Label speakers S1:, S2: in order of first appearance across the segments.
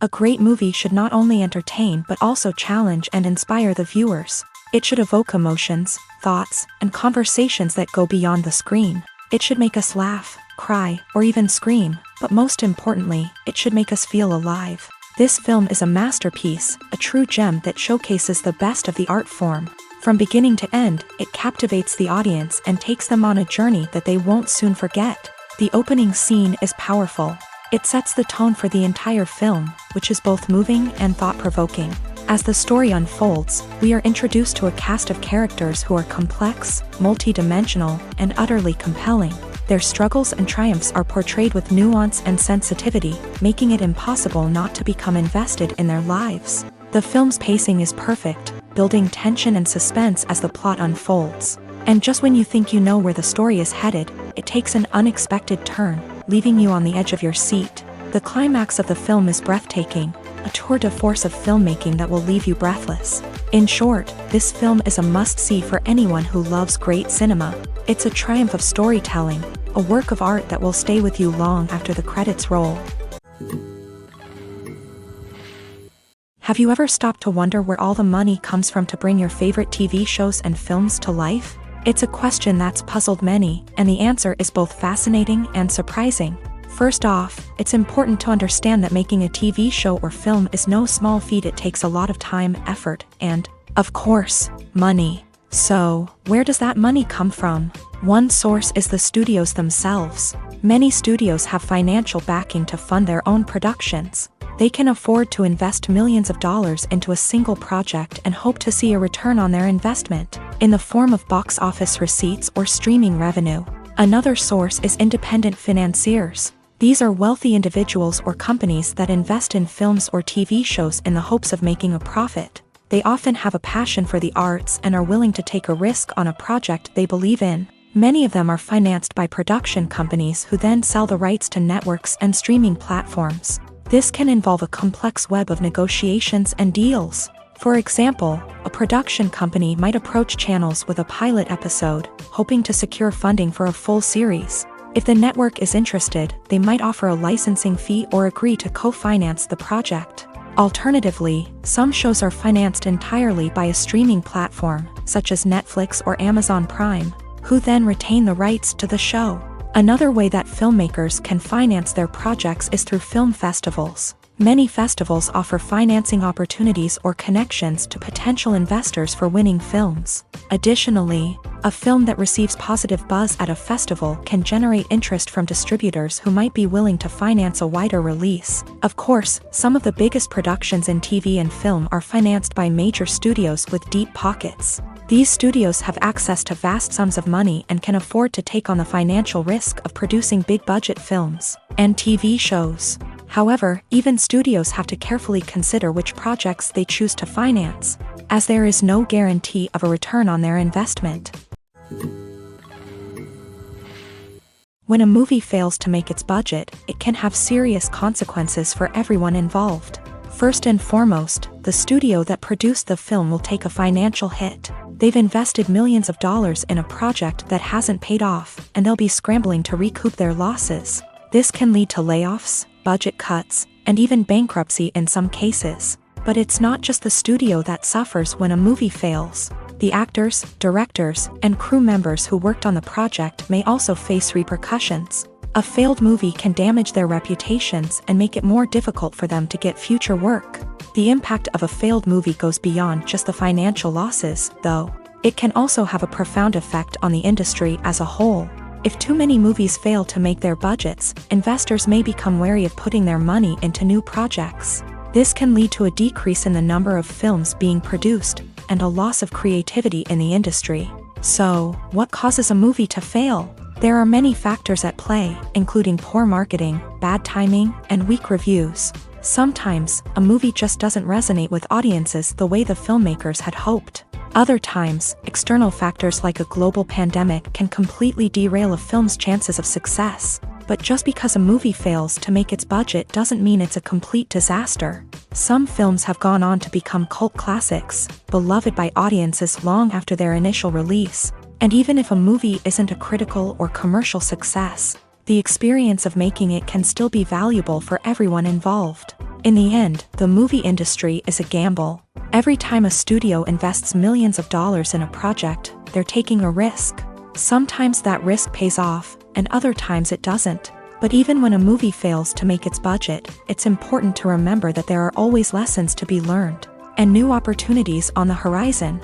S1: A great movie should not only entertain but also challenge and inspire the viewers. It should evoke emotions, thoughts, and conversations that go beyond the screen. It should make us laugh, cry, or even scream, but most importantly, it should make us feel alive. This film is a masterpiece, a true gem that showcases the best of the art form. From beginning to end, it captivates the audience and takes them on a journey that they won't soon forget. The opening scene is powerful. It sets the tone for the entire film, which is both moving and thought-provoking. As the story unfolds, we are introduced to a cast of characters who are complex, multi-dimensional, and utterly compelling. Their struggles and triumphs are portrayed with nuance and sensitivity, making it impossible not to become invested in their lives. The film's pacing is perfect, building tension and suspense as the plot unfolds. And just when you think you know where the story is headed, it takes an unexpected turn, leaving you on the edge of your seat. The climax of the film is breathtaking, a tour de force of filmmaking that will leave you breathless. In short, this film is a must-see for anyone who loves great cinema. It's a triumph of storytelling, a work of art that will stay with you long after the credits roll. Have you ever stopped to wonder where all the money comes from to bring your favorite TV shows and films to life? It's a question that's puzzled many, and the answer is both fascinating and surprising. First off, it's important to understand that making a TV show or film is no small feat. It takes a lot of time, effort, and, of course, money. So, where does that money come from? One source is the studios themselves. Many studios have financial backing to fund their own productions. They can afford to invest millions of dollars into a single project and hope to see a return on their investment, in the form of box office receipts or streaming revenue. Another source is independent financiers. These are wealthy individuals or companies that invest in films or TV shows in the hopes of making a profit. They often have a passion for the arts and are willing to take a risk on a project they believe in. Many of them are financed by production companies who then sell the rights to networks and streaming platforms. This can involve a complex web of negotiations and deals. For example, a production company might approach channels with a pilot episode, hoping to secure funding for a full series. If the network is interested, they might offer a licensing fee or agree to co-finance the project. Alternatively, some shows are financed entirely by a streaming platform, such as Netflix or Amazon Prime, who then retain the rights to the show. Another way that filmmakers can finance their projects is through film festivals. Many festivals offer financing opportunities or connections to potential investors for winning films. Additionally, a film that receives positive buzz at a festival can generate interest from distributors who might be willing to finance a wider release. Of course, some of the biggest productions in TV and film are financed by major studios with deep pockets. These studios have access to vast sums of money and can afford to take on the financial risk of producing big-budget films and TV shows. However, even studios have to carefully consider which projects they choose to finance, as there is no guarantee of a return on their investment. When a movie fails to make its budget, it can have serious consequences for everyone involved. First and foremost, the studio that produced the film will take a financial hit. They've invested millions of dollars in a project that hasn't paid off, and they'll be scrambling to recoup their losses. This can lead to layoffs, budget cuts, and even bankruptcy in some cases. But it's not just the studio that suffers when a movie fails. The actors, directors, and crew members who worked on the project may also face repercussions. A failed movie can damage their reputations and make it more difficult for them to get future work. The impact of a failed movie goes beyond just the financial losses, though. It can also have a profound effect on the industry as a whole. If too many movies fail to make their budgets, investors may become wary of putting their money into new projects. This can lead to a decrease in the number of films being produced, and a loss of creativity in the industry. So, what causes a movie to fail? There are many factors at play, including poor marketing, bad timing, and weak reviews. Sometimes, a movie just doesn't resonate with audiences the way the filmmakers had hoped. Other times, external factors like a global pandemic can completely derail a film's chances of success. But just because a movie fails to make its budget doesn't mean it's a complete disaster. Some films have gone on to become cult classics, beloved by audiences long after their initial release. And even if a movie isn't a critical or commercial success, the experience of making it can still be valuable for everyone involved. In the end, the movie industry is a gamble. Every time a studio invests millions of dollars in a project, they're taking a risk. Sometimes that risk pays off, and other times it doesn't. But even when a movie fails to make its budget, it's important to remember that there are always lessons to be learned, and new opportunities on the horizon.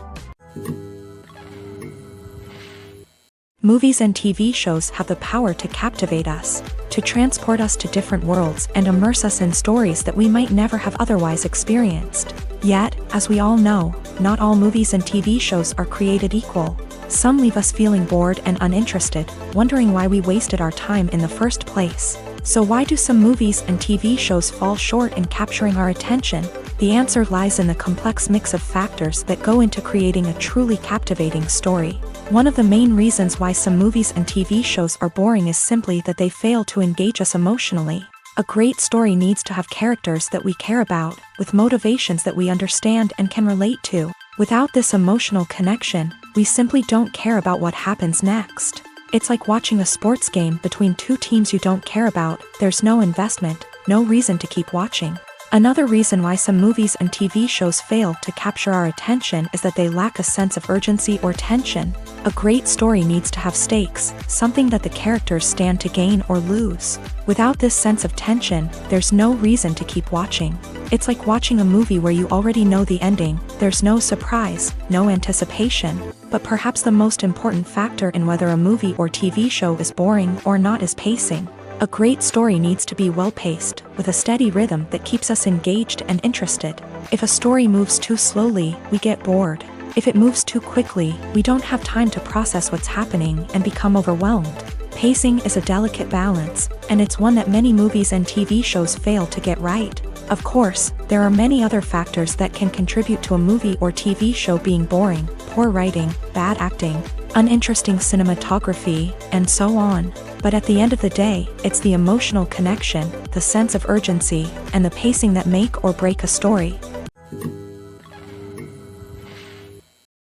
S1: Movies and TV shows have the power to captivate us, to transport us to different worlds and immerse us in stories that we might never have otherwise experienced. Yet, as we all know, not all movies and TV shows are created equal. Some leave us feeling bored and uninterested, wondering why we wasted our time in the first place. So why do some movies and TV shows fall short in capturing our attention? The answer lies in the complex mix of factors that go into creating a truly captivating story. One of the main reasons why some movies and TV shows are boring is simply that they fail to engage us emotionally. A great story needs to have characters that we care about, with motivations that we understand and can relate to. Without this emotional connection, we simply don't care about what happens next. It's like watching a sports game between two teams you don't care about. There's no investment, no reason to keep watching. Another reason why some movies and TV shows fail to capture our attention is that they lack a sense of urgency or tension. A great story needs to have stakes, something that the characters stand to gain or lose. Without this sense of tension, there's no reason to keep watching. It's like watching a movie where you already know the ending. There's no surprise, no anticipation. But perhaps the most important factor in whether a movie or TV show is boring or not is pacing. A great story needs to be well-paced, with a steady rhythm that keeps us engaged and interested. If a story moves too slowly, we get bored. If it moves too quickly, we don't have time to process what's happening and become overwhelmed. Pacing is a delicate balance, and it's one that many movies and TV shows fail to get right. Of course, there are many other factors that can contribute to a movie or TV show being boring: poor writing, bad acting, uninteresting cinematography, and so on. But at the end of the day, it's the emotional connection, the sense of urgency, and the pacing that make or break a story.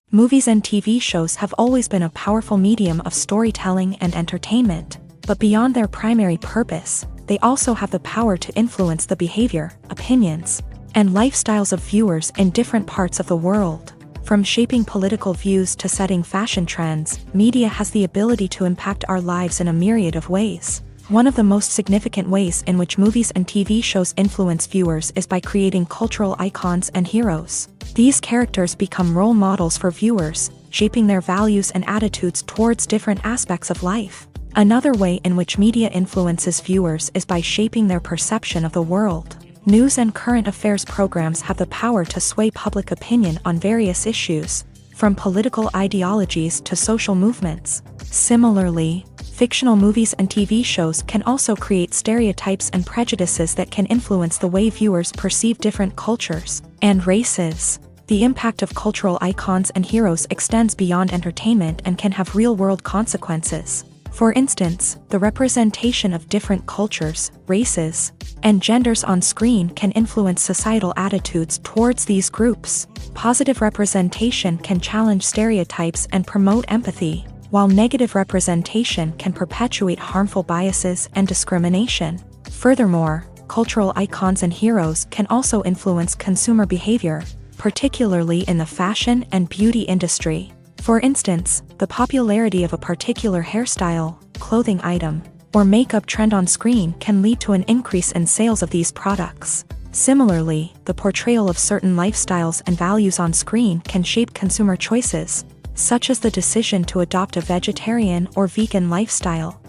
S1: Movies and TV shows have always been a powerful medium of storytelling and entertainment, but beyond their primary purpose, they also have the power to influence the behavior, opinions, and lifestyles of viewers in different parts of the world. From shaping political views to setting fashion trends, media has the ability to impact our lives in a myriad of ways. One of the most significant ways in which movies and TV shows influence viewers is by creating cultural icons and heroes. These characters become role models for viewers, shaping their values and attitudes towards different aspects of life. Another way in which media influences viewers is by shaping their perception of the world. News and current affairs programs have the power to sway public opinion on various issues, from political ideologies to social movements. Similarly, fictional movies and TV shows can also create stereotypes and prejudices that can influence the way viewers perceive different cultures and races. The impact of cultural icons and heroes extends beyond entertainment and can have real-world consequences. For instance, the representation of different cultures, races, and genders on screen can influence societal attitudes towards these groups. Positive representation can challenge stereotypes and promote empathy, while negative representation can perpetuate harmful biases and discrimination. Furthermore, cultural icons and heroes can also influence consumer behavior, particularly in the fashion and beauty industry. For instance, the popularity of a particular hairstyle, clothing item, or makeup trend on screen can lead to an increase in sales of these products. Similarly, the portrayal of certain lifestyles and values on screen can shape consumer choices, such as the decision to adopt a vegetarian or vegan lifestyle.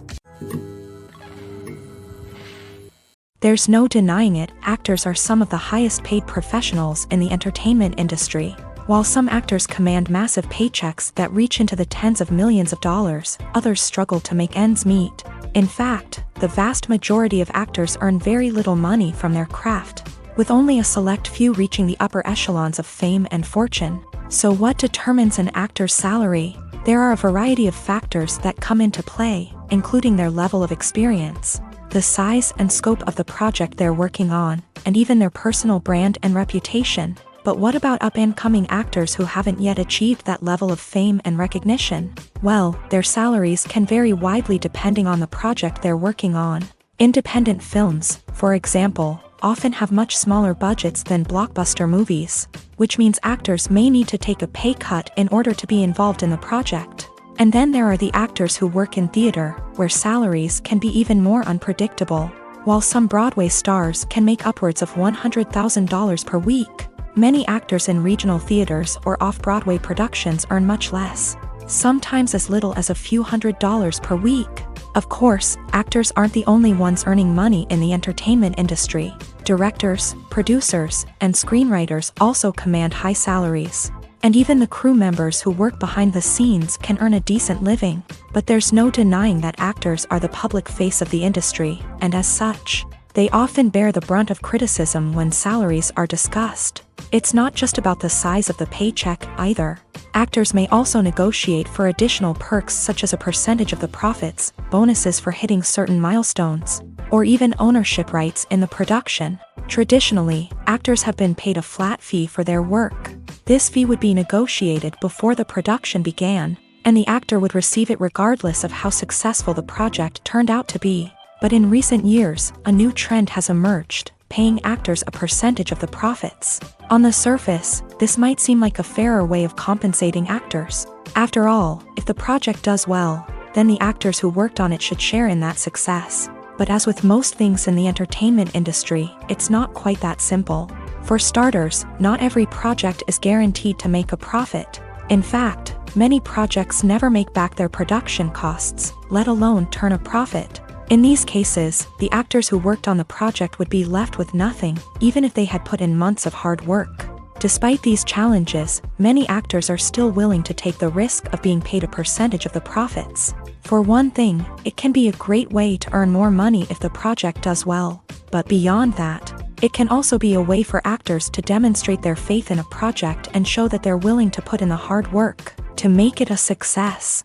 S1: There's no denying it, actors are some of the highest paid professionals in the entertainment industry. While some actors command massive paychecks that reach into the tens of millions of dollars, others struggle to make ends meet. In fact, the vast majority of actors earn very little money from their craft, with only a select few reaching the upper echelons of fame and fortune. So what determines an actor's salary? There are a variety of factors that come into play, including their level of experience, the size and scope of the project they're working on, and even their personal brand and reputation. But what about up-and-coming actors who haven't yet achieved that level of fame and recognition? Well, their salaries can vary widely depending on the project they're working on. Independent films, for example, often have much smaller budgets than blockbuster movies, which means actors may need to take a pay cut in order to be involved in the project. And then there are the actors who work in theater, where salaries can be even more unpredictable. While some Broadway stars can make upwards of $100,000 per week, many actors in regional theaters or off-Broadway productions earn much less, sometimes as little as a few $100s per week. Of course, actors aren't the only ones earning money in the entertainment industry. Directors, producers, and screenwriters also command high salaries. And even the crew members who work behind the scenes can earn a decent living. But there's no denying that actors are the public face of the industry, and as such, they often bear the brunt of criticism when salaries are discussed. It's not just about the size of the paycheck, either. Actors may also negotiate for additional perks such as a percentage of the profits, bonuses for hitting certain milestones, or even ownership rights in the production. Traditionally, actors have been paid a flat fee for their work. This fee would be negotiated before the production began, and the actor would receive it regardless of how successful the project turned out to be. But in recent years, a new trend has emerged, paying actors a percentage of the profits. On the surface, this might seem like a fairer way of compensating actors. After all, if the project does well, then the actors who worked on it should share in that success. But as with most things in the entertainment industry, it's not quite that simple. For starters, not every project is guaranteed to make a profit. In fact, many projects never make back their production costs, let alone turn a profit. In these cases, the actors who worked on the project would be left with nothing, even if they had put in months of hard work. Despite these challenges, many actors are still willing to take the risk of being paid a percentage of the profits. For one thing, it can be a great way to earn more money if the project does well. But beyond that, it can also be a way for actors to demonstrate their faith in a project and show that they're willing to put in the hard work to make it a success.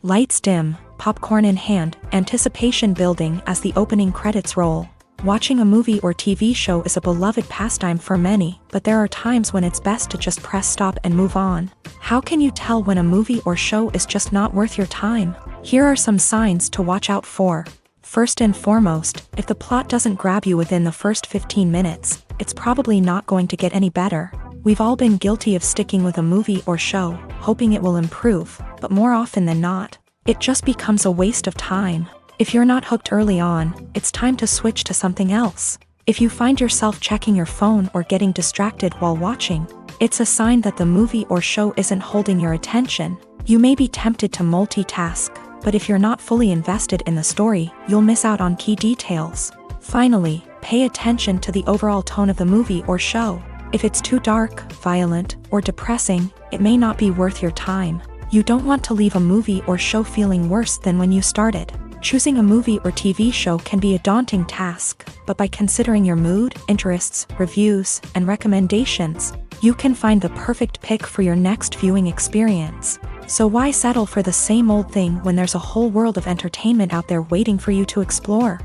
S1: Lights dim, popcorn in hand, anticipation building as the opening credits roll. Watching a movie or TV show is a beloved pastime for many, but there are times when it's best to just press stop and move on. How can you tell when a movie or show is just not worth your time? Here are some signs to watch out for. First and foremost, if the plot doesn't grab you within the first 15 minutes, it's probably not going to get any better. We've all been guilty of sticking with a movie or show, hoping it will improve, but more often than not, it just becomes a waste of time. If you're not hooked early on, it's time to switch to something else. If you find yourself checking your phone or getting distracted while watching, it's a sign that the movie or show isn't holding your attention. You may be tempted to multitask, but if you're not fully invested in the story, you'll miss out on key details. Finally, pay attention to the overall tone of the movie or show. If it's too dark, violent, or depressing, it may not be worth your time. You don't want to leave a movie or show feeling worse than when you started. Choosing a movie or TV show can be a daunting task, but by considering your mood, interests, reviews, and recommendations, you can find the perfect pick for your next viewing experience. So why settle for the same old thing when there's a whole world of entertainment out there waiting for you to explore?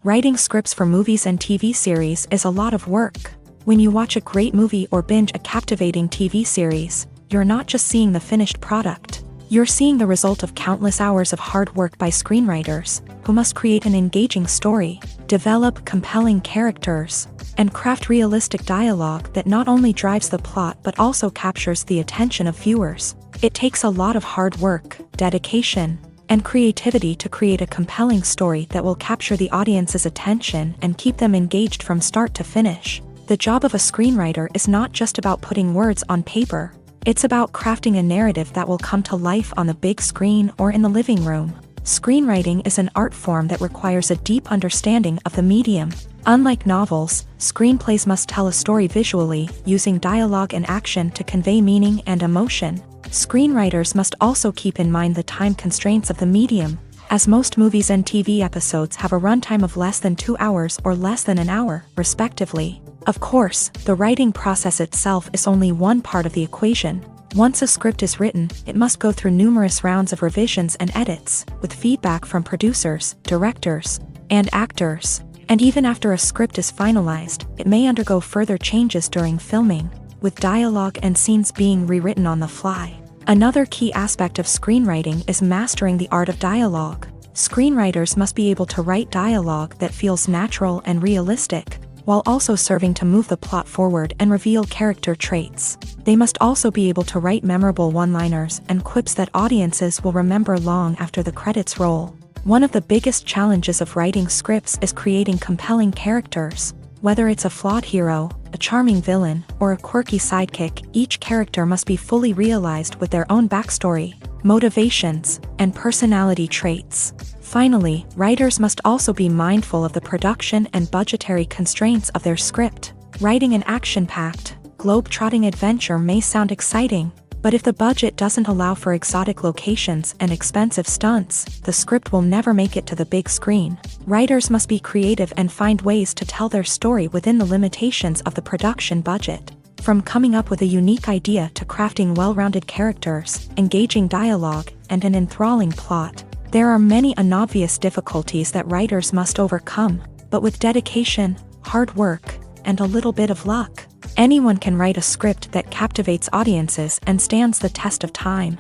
S1: Writing scripts for movies and TV series is a lot of work. When you watch a great movie or binge a captivating TV series, you're not just seeing the finished product. You're seeing the result of countless hours of hard work by screenwriters, who must create an engaging story, develop compelling characters, and craft realistic dialogue that not only drives the plot but also captures the attention of viewers. It takes a lot of hard work, dedication, and creativity to create a compelling story that will capture the audience's attention and keep them engaged from start to finish. The job of a screenwriter is not just about putting words on paper. It's about crafting a narrative that will come to life on the big screen or in the living room. Screenwriting is an art form that requires a deep understanding of the medium. Unlike novels, screenplays must tell a story visually, using dialogue and action to convey meaning and emotion. Screenwriters must also keep in mind the time constraints of the medium, as most movies and TV episodes have a runtime of less than 2 hours or less than an hour, respectively. Of course, the writing process itself is only one part of the equation. Once a script is written, it must go through numerous rounds of revisions and edits, with feedback from producers, directors, and actors. And even after a script is finalized, it may undergo further changes during filming, with dialogue and scenes being rewritten on the fly. Another key aspect of screenwriting is mastering the art of dialogue. Screenwriters must be able to write dialogue that feels natural and realistic, while also serving to move the plot forward and reveal character traits. They must also be able to write memorable one-liners and quips that audiences will remember long after the credits roll. One of the biggest challenges of writing scripts is creating compelling characters. Whether it's a flawed hero, a charming villain, or a quirky sidekick, each character must be fully realized with their own backstory, motivations, and personality traits. Finally, writers must also be mindful of the production and budgetary constraints of their script. Writing an action-packed, globe-trotting adventure may sound exciting, but if the budget doesn't allow for exotic locations and expensive stunts, the script will never make it to the big screen. Writers must be creative and find ways to tell their story within the limitations of the production budget. From coming up with a unique idea to crafting well-rounded characters, engaging dialogue, and an enthralling plot, there are many unobvious difficulties that writers must overcome, but with dedication, hard work, and a little bit of luck, anyone can write a script that captivates audiences and stands the test of time.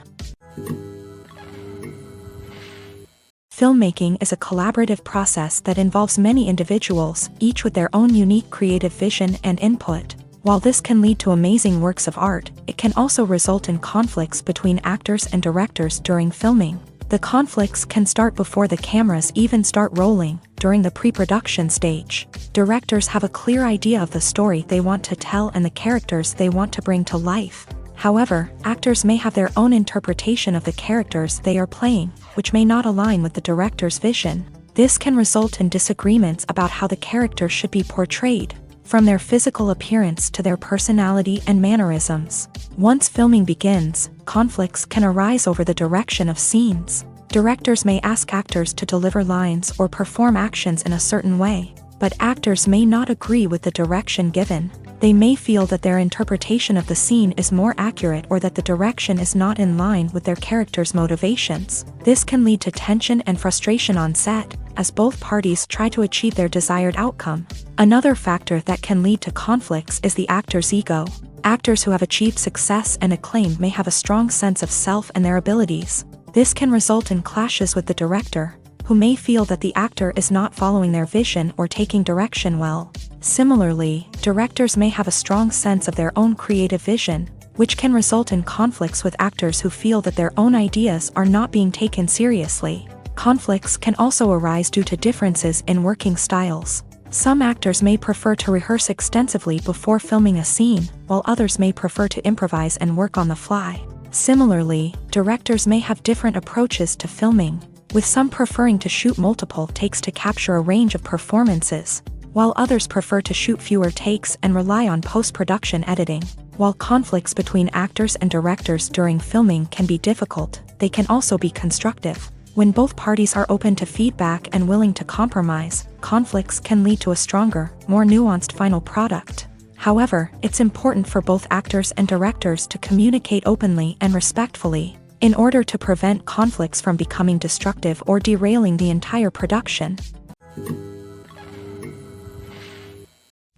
S1: Filmmaking is a collaborative process that involves many individuals, each with their own unique creative vision and input. While this can lead to amazing works of art, it can also result in conflicts between actors and directors during filming. The conflicts can start before the cameras even start rolling, during the pre-production stage. Directors have a clear idea of the story they want to tell and the characters they want to bring to life. However, actors may have their own interpretation of the characters they are playing, which may not align with the director's vision. This can result in disagreements about how the characters should be portrayed, from their physical appearance to their personality and mannerisms. Once filming begins, conflicts can arise over the direction of scenes. Directors may ask actors to deliver lines or perform actions in a certain way, but actors may not agree with the direction given. They may feel that their interpretation of the scene is more accurate or that the direction is not in line with their character's motivations. This can lead to tension and frustration on set, as both parties try to achieve their desired outcome. Another factor that can lead to conflicts is the actor's ego. Actors who have achieved success and acclaim may have a strong sense of self and their abilities. This can result in clashes with the director, who may feel that the actor is not following their vision or taking direction well. Similarly, directors may have a strong sense of their own creative vision, which can result in conflicts with actors who feel that their own ideas are not being taken seriously. Conflicts can also arise due to differences in working styles. Some actors may prefer to rehearse extensively before filming a scene, while others may prefer to improvise and work on the fly. Similarly, directors may have different approaches to filming, with some preferring to shoot multiple takes to capture a range of performances, while others prefer to shoot fewer takes and rely on post-production editing. While conflicts between actors and directors during filming can be difficult, they can also be constructive. When both parties are open to feedback and willing to compromise, conflicts can lead to a stronger, more nuanced final product. However, it's important for both actors and directors to communicate openly and respectfully, in order to prevent conflicts from becoming destructive or derailing the entire production.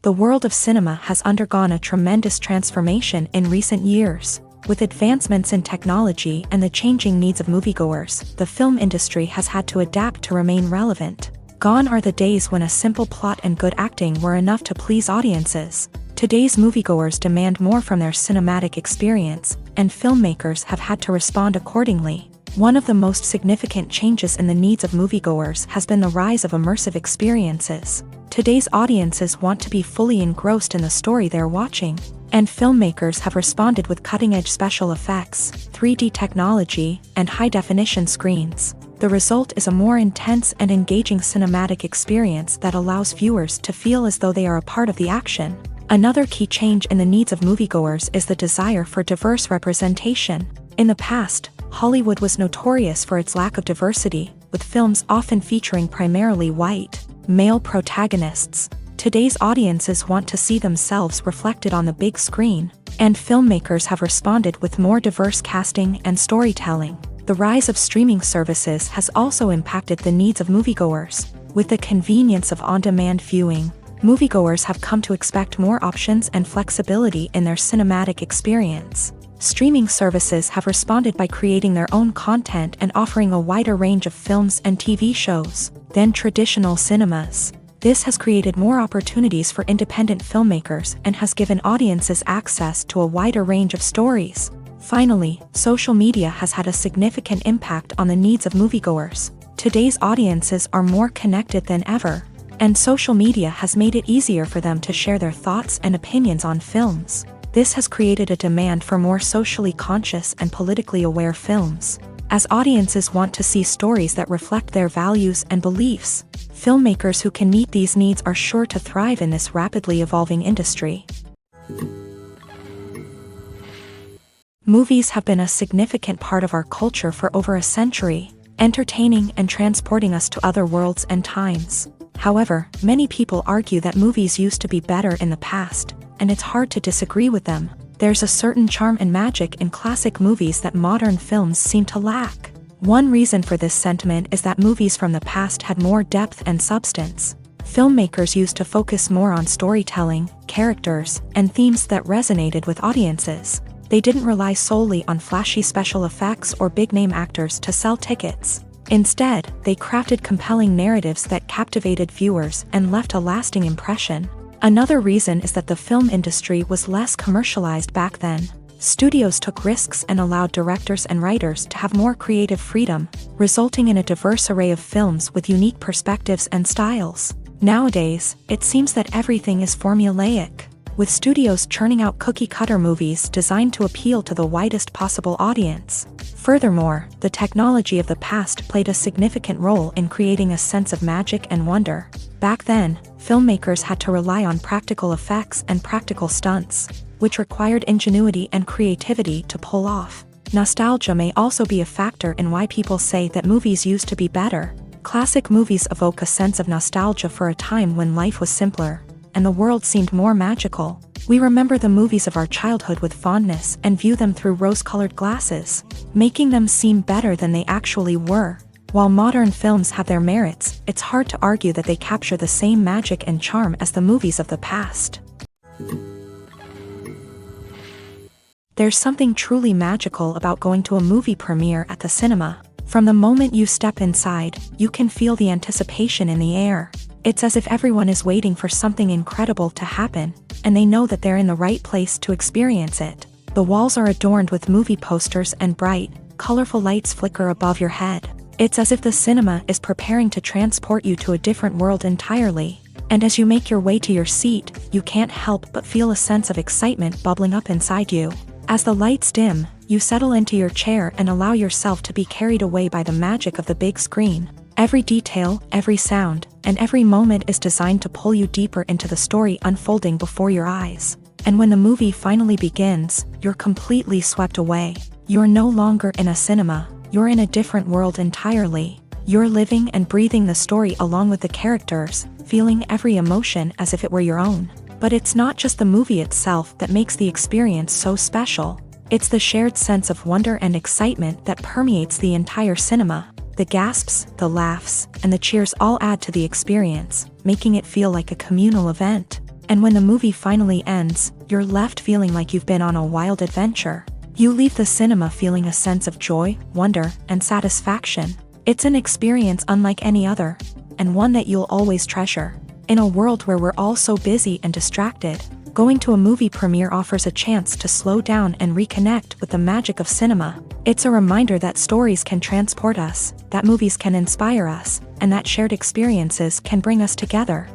S1: The world of cinema has undergone a tremendous transformation in recent years. With advancements in technology and the changing needs of moviegoers, the film industry has had to adapt to remain relevant. Gone are the days when a simple plot and good acting were enough to please audiences. Today's moviegoers demand more from their cinematic experience, and filmmakers have had to respond accordingly. One of the most significant changes in the needs of moviegoers has been the rise of immersive experiences. Today's audiences want to be fully engrossed in the story they're watching, and filmmakers have responded with cutting-edge special effects, 3D technology, and high-definition screens. The result is a more intense and engaging cinematic experience that allows viewers to feel as though they are a part of the action. Another key change in the needs of moviegoers is the desire for diverse representation. In the past, Hollywood was notorious for its lack of diversity, with films often featuring primarily white, male protagonists. Today's audiences want to see themselves reflected on the big screen, and filmmakers have responded with more diverse casting and storytelling. The rise of streaming services has also impacted the needs of moviegoers. With the convenience of on-demand viewing, moviegoers have come to expect more options and flexibility in their cinematic experience. Streaming services have responded by creating their own content and offering a wider range of films and TV shows than traditional cinemas. This has created more opportunities for independent filmmakers and has given audiences access to a wider range of stories. Finally, social media has had a significant impact on the needs of moviegoers. Today's audiences are more connected than ever, and social media has made it easier for them to share their thoughts and opinions on films. This has created a demand for more socially conscious and politically aware films. As audiences want to see stories that reflect their values and beliefs, filmmakers who can meet these needs are sure to thrive in this rapidly evolving industry. Movies have been a significant part of our culture for over a century, entertaining and transporting us to other worlds and times. However, many people argue that movies used to be better in the past, and it's hard to disagree with them. There's a certain charm and magic in classic movies that modern films seem to lack. One reason for this sentiment is that movies from the past had more depth and substance. Filmmakers used to focus more on storytelling, characters, and themes that resonated with audiences. They didn't rely solely on flashy special effects or big-name actors to sell tickets. Instead, they crafted compelling narratives that captivated viewers and left a lasting impression. Another reason is that the film industry was less commercialized back then. Studios took risks and allowed directors and writers to have more creative freedom, resulting in a diverse array of films with unique perspectives and styles. Nowadays, it seems that everything is formulaic, with studios churning out cookie-cutter movies designed to appeal to the widest possible audience. Furthermore, the technology of the past played a significant role in creating a sense of magic and wonder. Back then, filmmakers had to rely on practical effects and practical stunts, which required ingenuity and creativity to pull off. Nostalgia may also be a factor in why people say that movies used to be better. Classic movies evoke a sense of nostalgia for a time when life was simpler, and the world seemed more magical. We remember the movies of our childhood with fondness and view them through rose-colored glasses, making them seem better than they actually were. While modern films have their merits, it's hard to argue that they capture the same magic and charm as the movies of the past. There's something truly magical about going to a movie premiere at the cinema. From the moment you step inside, you can feel the anticipation in the air. It's as if everyone is waiting for something incredible to happen, and they know that they're in the right place to experience it. The walls are adorned with movie posters and bright, colorful lights flicker above your head. It's as if the cinema is preparing to transport you to a different world entirely. And as you make your way to your seat, you can't help but feel a sense of excitement bubbling up inside you. As the lights dim, you settle into your chair and allow yourself to be carried away by the magic of the big screen. Every detail, every sound, and every moment is designed to pull you deeper into the story unfolding before your eyes. And when the movie finally begins, you're completely swept away. You're no longer in a cinema, you're in a different world entirely. You're living and breathing the story along with the characters, feeling every emotion as if it were your own. But it's not just the movie itself that makes the experience so special. It's the shared sense of wonder and excitement that permeates the entire cinema. The gasps, the laughs, and the cheers all add to the experience, making it feel like a communal event. And when the movie finally ends, you're left feeling like you've been on a wild adventure. You leave the cinema feeling a sense of joy, wonder, and satisfaction. It's an experience unlike any other. and one that you'll always treasure. In a world where we're all so busy and distracted, going to a movie premiere offers a chance to slow down and reconnect with the magic of cinema. It's a reminder that stories can transport us, that movies can inspire us, and that shared experiences can bring us together.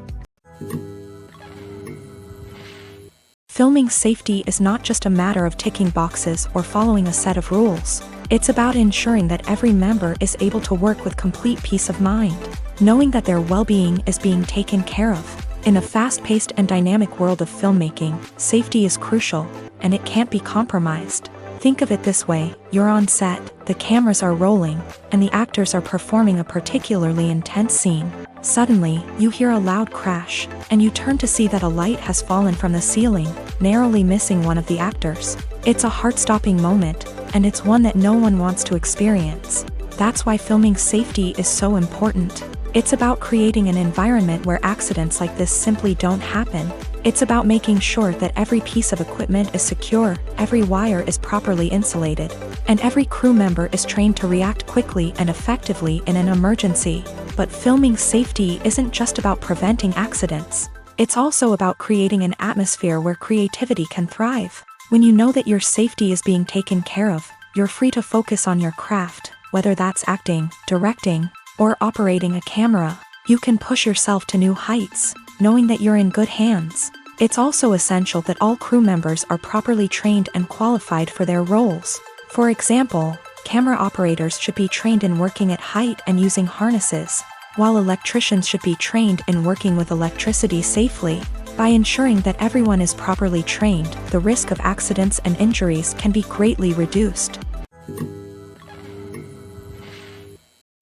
S1: Filming safety is not just a matter of ticking boxes or following a set of rules. It's about ensuring that every member is able to work with complete peace of mind, knowing that their well-being is being taken care of. In a fast-paced and dynamic world of filmmaking, safety is crucial, and it can't be compromised. Think of it this way: you're on set, the cameras are rolling, and the actors are performing a particularly intense scene. Suddenly, you hear a loud crash, and you turn to see that a light has fallen from the ceiling, narrowly missing one of the actors. It's a heart-stopping moment, and it's one that no one wants to experience. That's why filming safety is so important. It's about creating an environment where accidents like this simply don't happen. It's about making sure that every piece of equipment is secure, every wire is properly insulated, and every crew member is trained to react quickly and effectively in an emergency. But filming safety isn't just about preventing accidents. It's also about creating an atmosphere where creativity can thrive. When you know that your safety is being taken care of, you're free to focus on your craft, whether that's acting, directing, or operating a camera. You can push yourself to new heights, knowing that you're in good hands. It's also essential that all crew members are properly trained and qualified for their roles. For example, camera operators should be trained in working at height and using harnesses, while electricians should be trained in working with electricity safely. By ensuring that everyone is properly trained, the risk of accidents and injuries can be greatly reduced.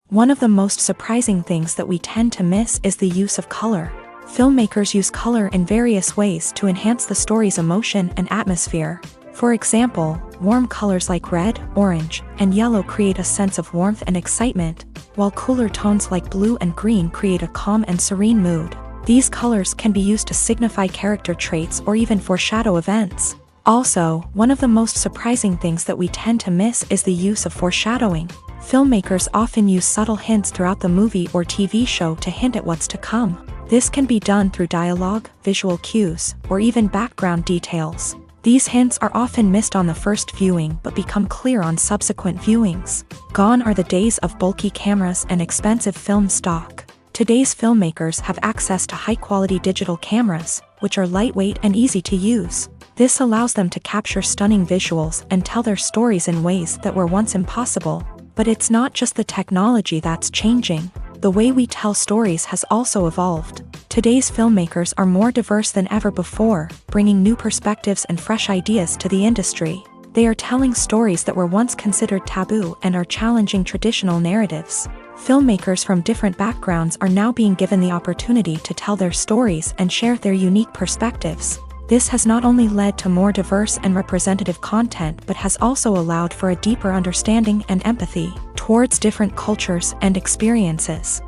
S1: One of the most surprising things that we tend to miss is the use of color. Filmmakers use color in various ways to enhance the story's emotion and atmosphere. For example, warm colors like red, orange, and yellow create a sense of warmth and excitement, while cooler tones like blue and green create a calm and serene mood. These colors can be used to signify character traits or even foreshadow events. Also, one of the most surprising things that we tend to miss is the use of foreshadowing. Filmmakers often use subtle hints throughout the movie or TV show to hint at what's to come. This can be done through dialogue, visual cues, or even background details. These hints are often missed on the first viewing but become clear on subsequent viewings. Gone are the days of bulky cameras and expensive film stock. Today's filmmakers have access to high-quality digital cameras, which are lightweight and easy to use. This allows them to capture stunning visuals and tell their stories in ways that were once impossible. But it's not just the technology that's changing. The way we tell stories has also evolved. Today's filmmakers are more diverse than ever before, bringing new perspectives and fresh ideas to the industry. They are telling stories that were once considered taboo and are challenging traditional narratives. Filmmakers from different backgrounds are now being given the opportunity to tell their stories and share their unique perspectives. This has not only led to more diverse and representative content but has also allowed for a deeper understanding and empathy towards different cultures and experiences.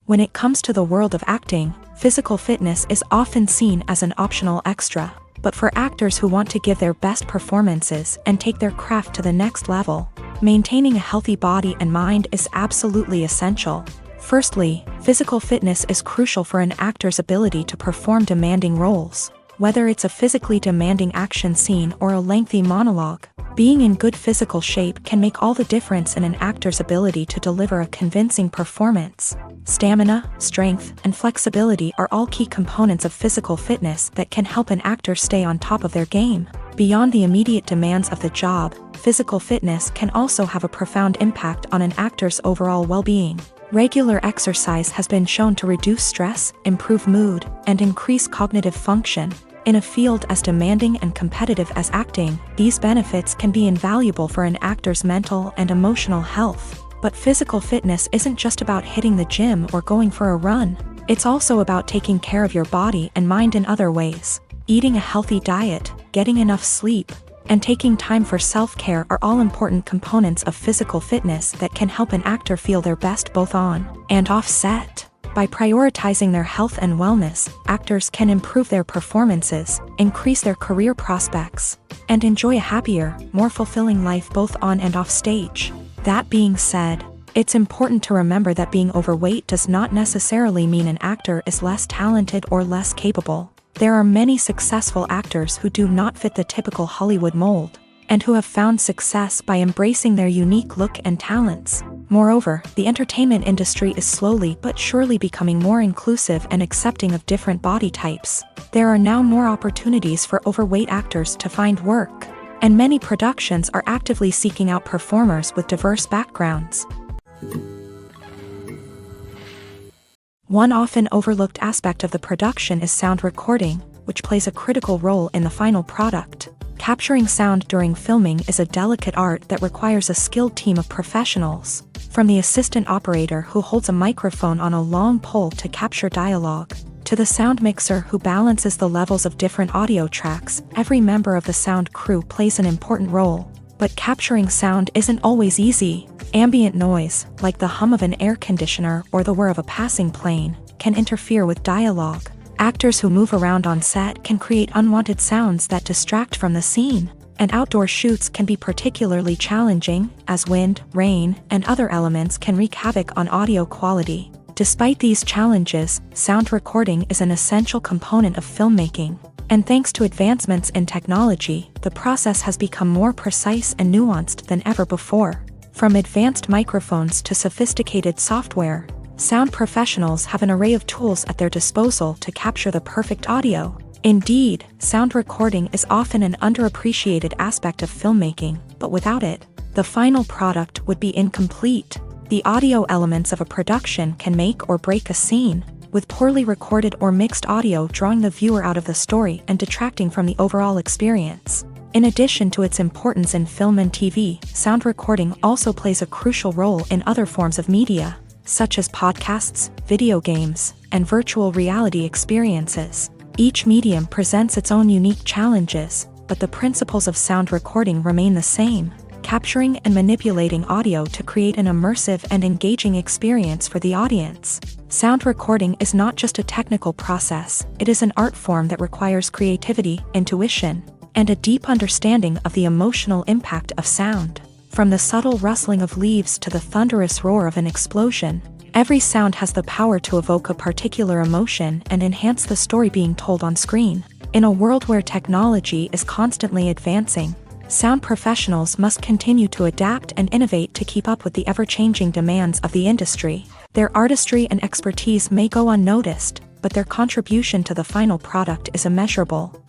S1: When it comes to the world of acting, physical fitness is often seen as an optional extra. But for actors who want to give their best performances and take their craft to the next level, maintaining a healthy body and mind is absolutely essential. Firstly, physical fitness is crucial for an actor's ability to perform demanding roles. Whether it's a physically demanding action scene or a lengthy monologue, being in good physical shape can make all the difference in an actor's ability to deliver a convincing performance. Stamina, strength, and flexibility are all key components of physical fitness that can help an actor stay on top of their game. Beyond the immediate demands of the job, physical fitness can also have a profound impact on an actor's overall well-being. Regular exercise has been shown to reduce stress, improve mood, and increase cognitive function. In a field as demanding and competitive as acting, these benefits can be invaluable for an actor's mental and emotional health. But physical fitness isn't just about hitting the gym or going for a run. It's also about taking care of your body and mind in other ways. Eating a healthy diet, getting enough sleep, and taking time for self-care are all important components of physical fitness that can help an actor feel their best both on and off set. By prioritizing their health and wellness, actors can improve their performances, increase their career prospects, and enjoy a happier, more fulfilling life both on and off stage. That being said, It's important to remember that being overweight does not necessarily mean an actor is less talented or less capable. There are many successful actors who do not fit the typical Hollywood mold, and who have found success by embracing their unique look and talents. Moreover, the entertainment industry is slowly but surely becoming more inclusive and accepting of different body types. There are now more opportunities for overweight actors to find work, and many productions are actively seeking out performers with diverse backgrounds. One often overlooked aspect of the production is sound recording, which plays a critical role in the final product. Capturing sound during filming is a delicate art that requires a skilled team of professionals, from the assistant operator who holds a microphone on a long pole to capture dialogue, to the sound mixer who balances the levels of different audio tracks. Every member of the sound crew plays an important role. But capturing sound isn't always easy. Ambient noise, like the hum of an air conditioner or the whir of a passing plane, can interfere with dialogue. Actors who move around on set can create unwanted sounds that distract from the scene, and outdoor shoots can be particularly challenging, as wind, rain, and other elements can wreak havoc on audio quality. Despite these challenges, sound recording is an essential component of filmmaking. And thanks to advancements in technology, the process has become more precise and nuanced than ever before. From advanced microphones to sophisticated software, sound professionals have an array of tools at their disposal to capture the perfect audio. Indeed, sound recording is often an underappreciated aspect of filmmaking, but without it, the final product would be incomplete. The audio elements of a production can make or break a scene, with poorly recorded or mixed audio drawing the viewer out of the story and detracting from the overall experience. In addition to its importance in film and TV, sound recording also plays a crucial role in other forms of media, such as podcasts, video games, and virtual reality experiences. Each medium presents its own unique challenges, but the principles of sound recording remain the same: capturing and manipulating audio to create an immersive and engaging experience for the audience. Sound recording is not just a technical process, it is an art form that requires creativity, intuition, and a deep understanding of the emotional impact of sound. From the subtle rustling of leaves to the thunderous roar of an explosion, every sound has the power to evoke a particular emotion and enhance the story being told on screen. In a world where technology is constantly advancing, sound professionals must continue to adapt and innovate to keep up with the ever-changing demands of the industry. Their artistry and expertise may go unnoticed, but their contribution to the final product is immeasurable.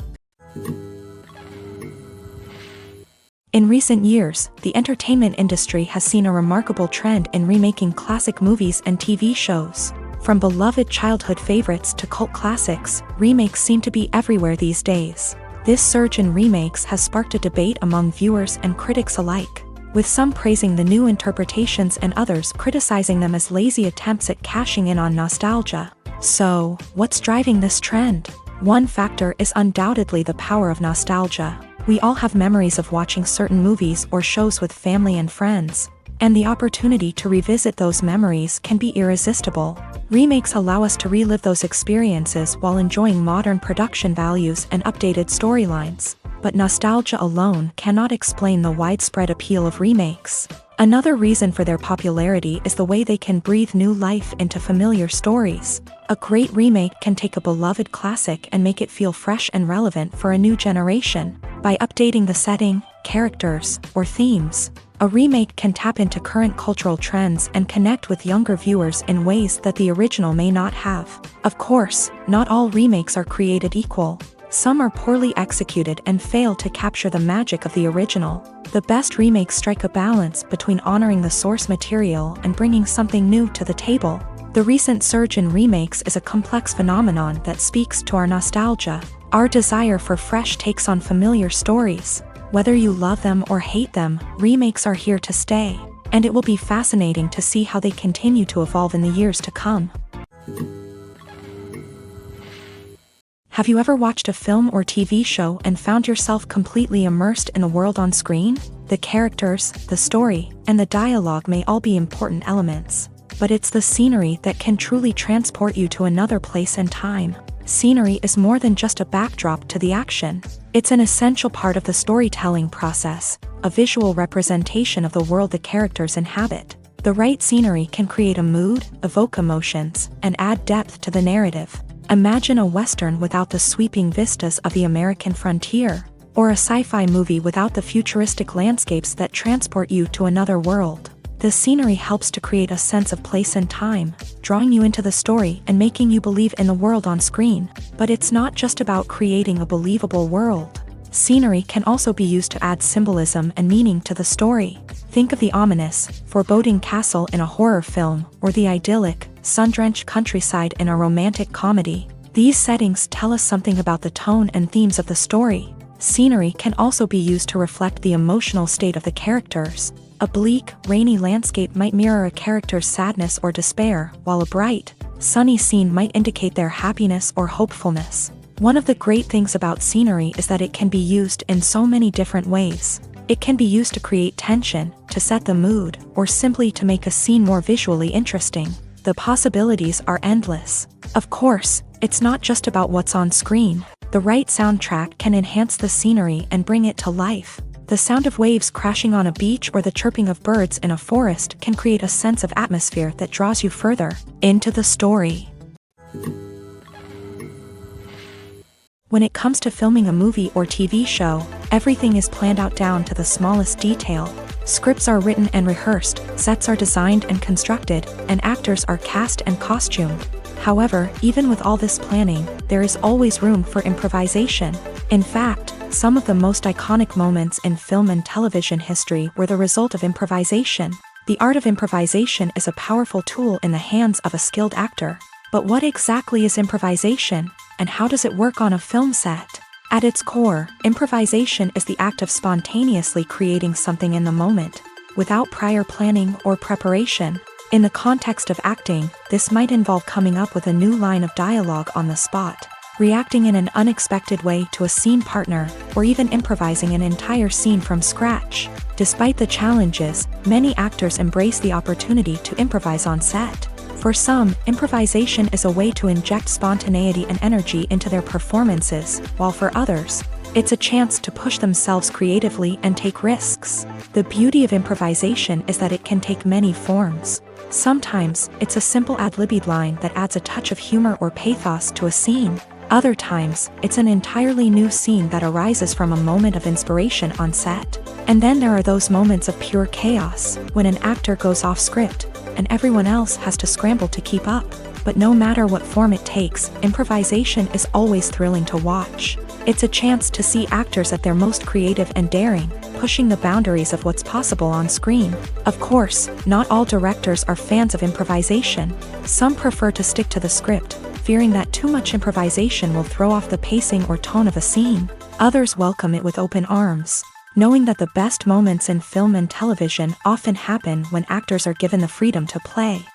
S1: In recent years, the entertainment industry has seen a remarkable trend in remaking classic movies and TV shows. From beloved childhood favorites to cult classics, remakes seem to be everywhere these days. This surge in remakes has sparked a debate among viewers and critics alike, with some praising the new interpretations and others criticizing them as lazy attempts at cashing in on nostalgia. So, what's driving this trend? One factor is undoubtedly the power of nostalgia. We all have memories of watching certain movies or shows with family and friends, and the opportunity to revisit those memories can be irresistible. Remakes allow us to relive those experiences while enjoying modern production values and updated storylines. But nostalgia alone cannot explain the widespread appeal of remakes. Another reason for their popularity is the way they can breathe new life into familiar stories. A great remake can take a beloved classic and make it feel fresh and relevant for a new generation. By updating the setting, characters, or themes, a remake can tap into current cultural trends and connect with younger viewers in ways that the original may not have. Of course, not all remakes are created equal. Some are poorly executed and fail to capture the magic of the original. The best remakes strike a balance between honoring the source material and bringing something new to the table. The recent surge in remakes is a complex phenomenon that speaks to our nostalgia, our desire for fresh takes on familiar stories. Whether you love them or hate them, remakes are here to stay, and it will be fascinating to see how they continue to evolve in the years to come. Have you ever watched a film or TV show and found yourself completely immersed in the world on screen? The characters, the story, and the dialogue may all be important elements, but it's the scenery that can truly transport you to another place and time. Scenery is more than just a backdrop to the action. It's an essential part of the storytelling process, a visual representation of the world the characters inhabit. The right scenery can create a mood, evoke emotions, and add depth to the narrative. Imagine a Western without the sweeping vistas of the American frontier, or a sci-fi movie without the futuristic landscapes that transport you to another world. The scenery helps to create a sense of place and time, drawing you into the story and making you believe in the world on screen. But it's not just about creating a believable world. Scenery can also be used to add symbolism and meaning to the story. Think of the ominous, foreboding castle in a horror film, or the idyllic, sun-drenched countryside in a romantic comedy. These settings tell us something about the tone and themes of the story. Scenery can also be used to reflect the emotional state of the characters. A bleak, rainy landscape might mirror a character's sadness or despair, while a bright, sunny scene might indicate their happiness or hopefulness. One of the great things about scenery is that it can be used in so many different ways. It can be used to create tension, to set the mood, or simply to make a scene more visually interesting. The possibilities are endless. Of course, it's not just about what's on screen. The right soundtrack can enhance the scenery and bring it to life. The sound of waves crashing on a beach or the chirping of birds in a forest can create a sense of atmosphere that draws you further into the story. When it comes to filming a movie or TV show, everything is planned out down to the smallest detail. Scripts are written and rehearsed, sets are designed and constructed, and actors are cast and costumed. However, even with all this planning, there is always room for improvisation. In fact, some of the most iconic moments in film and television history were the result of improvisation. The art of improvisation is a powerful tool in the hands of a skilled actor. But what exactly is improvisation, and how does it work on a film set? At its core, improvisation is the act of spontaneously creating something in the moment, without prior planning or preparation. In the context of acting, this might involve coming up with a new line of dialogue on the spot, reacting in an unexpected way to a scene partner, or even improvising an entire scene from scratch. Despite the challenges, many actors embrace the opportunity to improvise on set. For some, improvisation is a way to inject spontaneity and energy into their performances, while for others, it's a chance to push themselves creatively and take risks. The beauty of improvisation is that it can take many forms. Sometimes, it's a simple ad-libbed line that adds a touch of humor or pathos to a scene. Other times, it's an entirely new scene that arises from a moment of inspiration on set. And then there are those moments of pure chaos, when an actor goes off script, and everyone else has to scramble to keep up. But no matter what form it takes, improvisation is always thrilling to watch. It's a chance to see actors at their most creative and daring, pushing the boundaries of what's possible on screen. Of course, not all directors are fans of improvisation. Some prefer to stick to the script, fearing that too much improvisation will throw off the pacing or tone of a scene. Others welcome it with open arms, knowing that the best moments in film and television often happen when actors are given the freedom to play.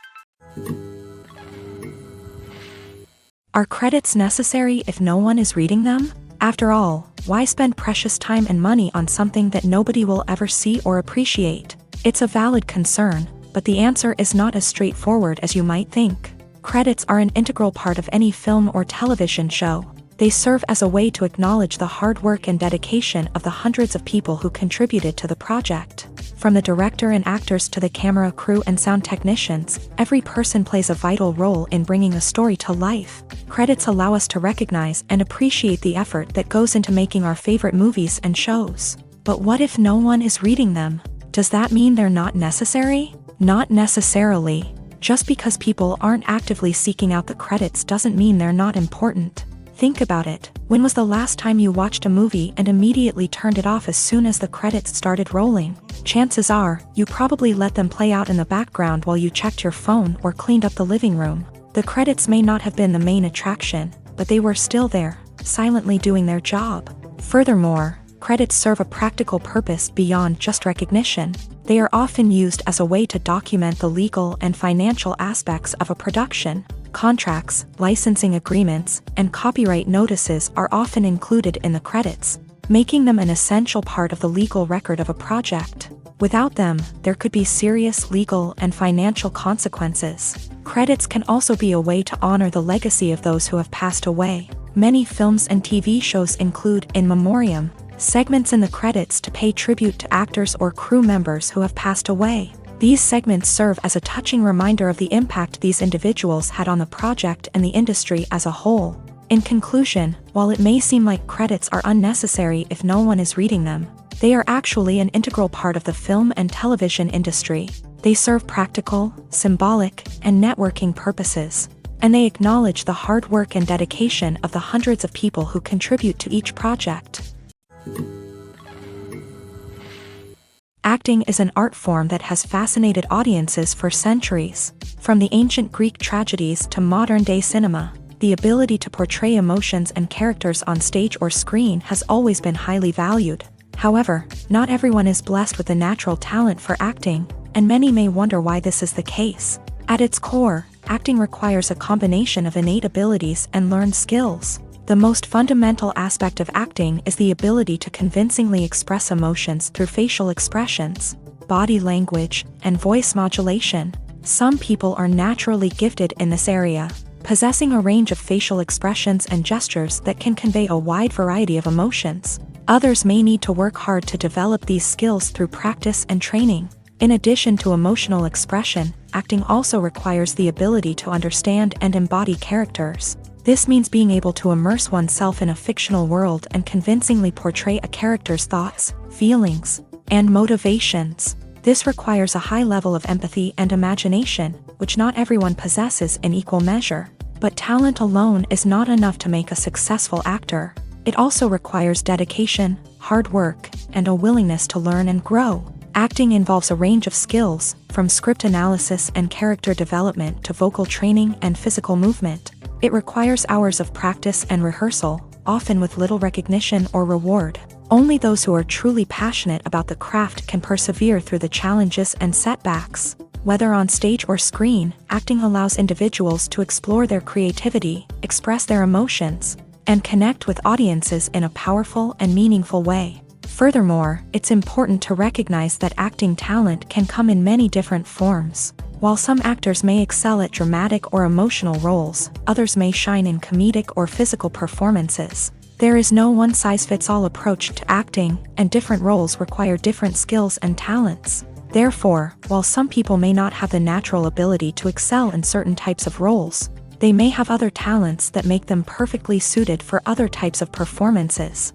S1: Are credits necessary if no one is reading them? After all, why spend precious time and money on something that nobody will ever see or appreciate? It's a valid concern, but the answer is not as straightforward as you might think. Credits are an integral part of any film or television show. They serve as a way to acknowledge the hard work and dedication of the hundreds of people who contributed to the project. From the director and actors to the camera crew and sound technicians, every person plays a vital role in bringing a story to life. Credits allow us to recognize and appreciate the effort that goes into making our favorite movies and shows. But what if no one is reading them? Does that mean they're not necessary? Not necessarily. Just because people aren't actively seeking out the credits doesn't mean they're not important. Think about it. When was the last time you watched a movie and immediately turned it off as soon as the credits started rolling? Chances are, you probably let them play out in the background while you checked your phone or cleaned up the living room. The credits may not have been the main attraction, but they were still there, silently doing their job. Furthermore, credits serve a practical purpose beyond just recognition. They are often used as a way to document the legal and financial aspects of a production. Contracts, licensing agreements, and copyright notices are often included in the credits, making them an essential part of the legal record of a project. Without them, there could be serious legal and financial consequences. Credits can also be a way to honor the legacy of those who have passed away. Many films and TV shows include in memoriam segments in the credits to pay tribute to actors or crew members who have passed away. These segments serve as a touching reminder of the impact these individuals had on the project and the industry as a whole. In conclusion, while it may seem like credits are unnecessary if no one is reading them, they are actually an integral part of the film and television industry. They serve practical, symbolic, and networking purposes, and they acknowledge the hard work and dedication of the hundreds of people who contribute to each project. Acting is an art form that has fascinated audiences for centuries. From the ancient Greek tragedies to modern-day cinema, the ability to portray emotions and characters on stage or screen has always been highly valued. However, not everyone is blessed with the natural talent for acting, and many may wonder why this is the case. At its core, acting requires a combination of innate abilities and learned skills. The most fundamental aspect of acting is the ability to convincingly express emotions through facial expressions, body language, and voice modulation. Some people are naturally gifted in this area, possessing a range of facial expressions and gestures that can convey a wide variety of emotions. Others may need to work hard to develop these skills through practice and training. In addition to emotional expression, acting also requires the ability to understand and embody characters. This means being able to immerse oneself in a fictional world and convincingly portray a character's thoughts, feelings, and motivations. This requires a high level of empathy and imagination, which not everyone possesses in equal measure. But talent alone is not enough to make a successful actor. It also requires dedication, hard work, and a willingness to learn and grow. Acting involves a range of skills, from script analysis and character development to vocal training and physical movement. It requires hours of practice and rehearsal, often with little recognition or reward. Only those who are truly passionate about the craft can persevere through the challenges and setbacks. Whether on stage or screen, acting allows individuals to explore their creativity, express their emotions, and connect with audiences in a powerful and meaningful way. Furthermore, it's important to recognize that acting talent can come in many different forms. While some actors may excel at dramatic or emotional roles, others may shine in comedic or physical performances. There is no one-size-fits-all approach to acting, and different roles require different skills and talents. Therefore, while some people may not have the natural ability to excel in certain types of roles, they may have other talents that make them perfectly suited for other types of performances.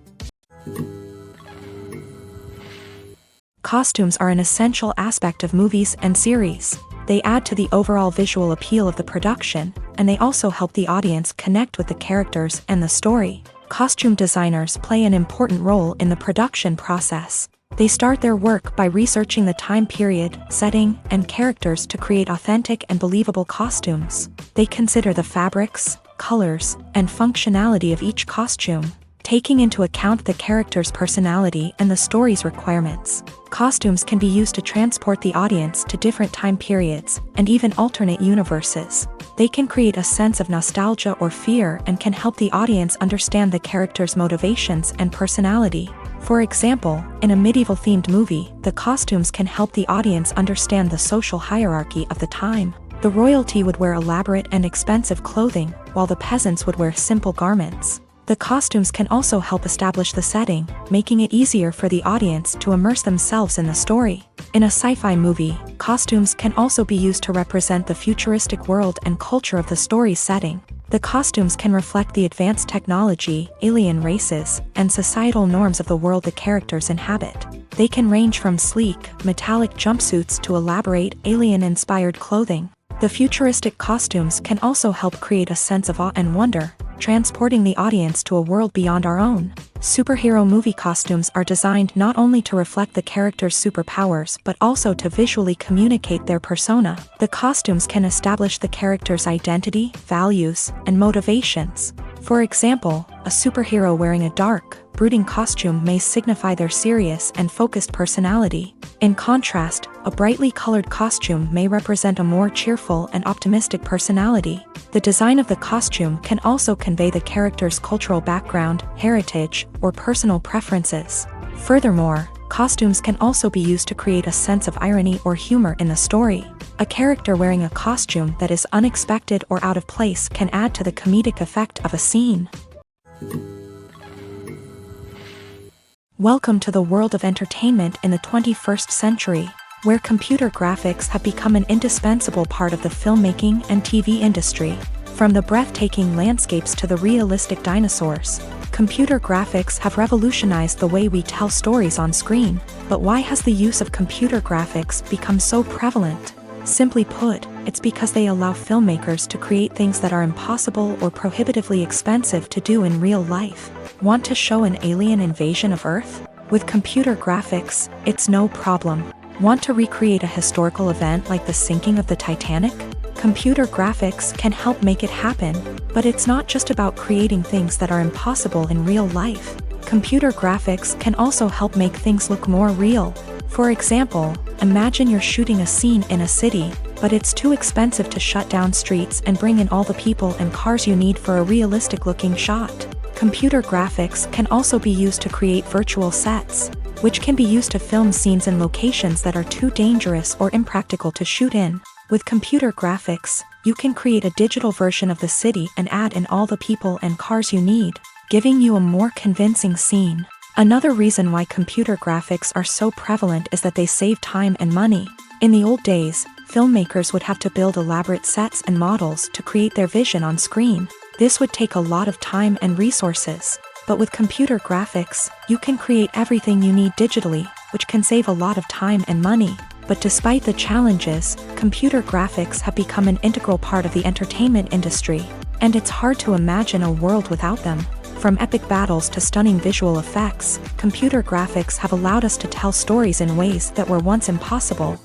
S1: Costumes are an essential aspect of movies and series. They add to the overall visual appeal of the production, and they also help the audience connect with the characters and the story. Costume designers play an important role in the production process. They start their work by researching the time period, setting, and characters to create authentic and believable costumes. They consider the fabrics, colors, and functionality of each costume, taking into account the character's personality and the story's requirements. Costumes can be used to transport the audience to different time periods and even alternate universes. They can create a sense of nostalgia or fear and can help the audience understand the character's motivations and personality. For example, in a medieval-themed movie, the costumes can help the audience understand the social hierarchy of the time. The royalty would wear elaborate and expensive clothing, while the peasants would wear simple garments. The costumes can also help establish the setting, making it easier for the audience to immerse themselves in the story. In a sci-fi movie, costumes can also be used to represent the futuristic world and culture of the story's setting. The costumes can reflect the advanced technology, alien races, and societal norms of the world the characters inhabit. They can range from sleek, metallic jumpsuits to elaborate, alien-inspired clothing. The futuristic costumes can also help create a sense of awe and wonder, transporting the audience to a world beyond our own. Superhero movie costumes are designed not only to reflect the character's superpowers but also to visually communicate their persona. The costumes can establish the character's identity, values, and motivations. For example, a superhero wearing a dark, brooding costume may signify their serious and focused personality. In contrast, a brightly colored costume may represent a more cheerful and optimistic personality. The design of the costume can also convey the character's cultural background, heritage, or personal preferences. Furthermore, costumes can also be used to create a sense of irony or humor in the story. A character wearing a costume that is unexpected or out of place can add to the comedic effect of a scene. Welcome to the world of entertainment in the 21st century. where computer graphics have become an indispensable part of the filmmaking and TV industry. From the breathtaking landscapes to the realistic dinosaurs, computer graphics have revolutionized the way we tell stories on screen. But why has the use of computer graphics become so prevalent? Simply put, it's because they allow filmmakers to create things that are impossible or prohibitively expensive to do in real life. Want to show an alien invasion of Earth? With computer graphics, it's no problem. Want to recreate a historical event like the sinking of the Titanic? Computer graphics can help make it happen, but it's not just about creating things that are impossible in real life. Computer graphics can also help make things look more real. For example, imagine you're shooting a scene in a city, but it's too expensive to shut down streets and bring in all the people and cars you need for a realistic-looking shot. Computer graphics can also be used to create virtual sets, which can be used to film scenes in locations that are too dangerous or impractical to shoot in. With computer graphics, you can create a digital version of the city and add in all the people and cars you need, giving you a more convincing scene. Another reason why computer graphics are so prevalent is that they save time and money. In the old days, filmmakers would have to build elaborate sets and models to create their vision on screen. This would take a lot of time and resources. But with computer graphics, you can create everything you need digitally, which can save a lot of time and money. But despite the challenges, computer graphics have become an integral part of the entertainment industry, and it's hard to imagine a world without them. From epic battles to stunning visual effects, computer graphics have allowed us to tell stories in ways that were once impossible.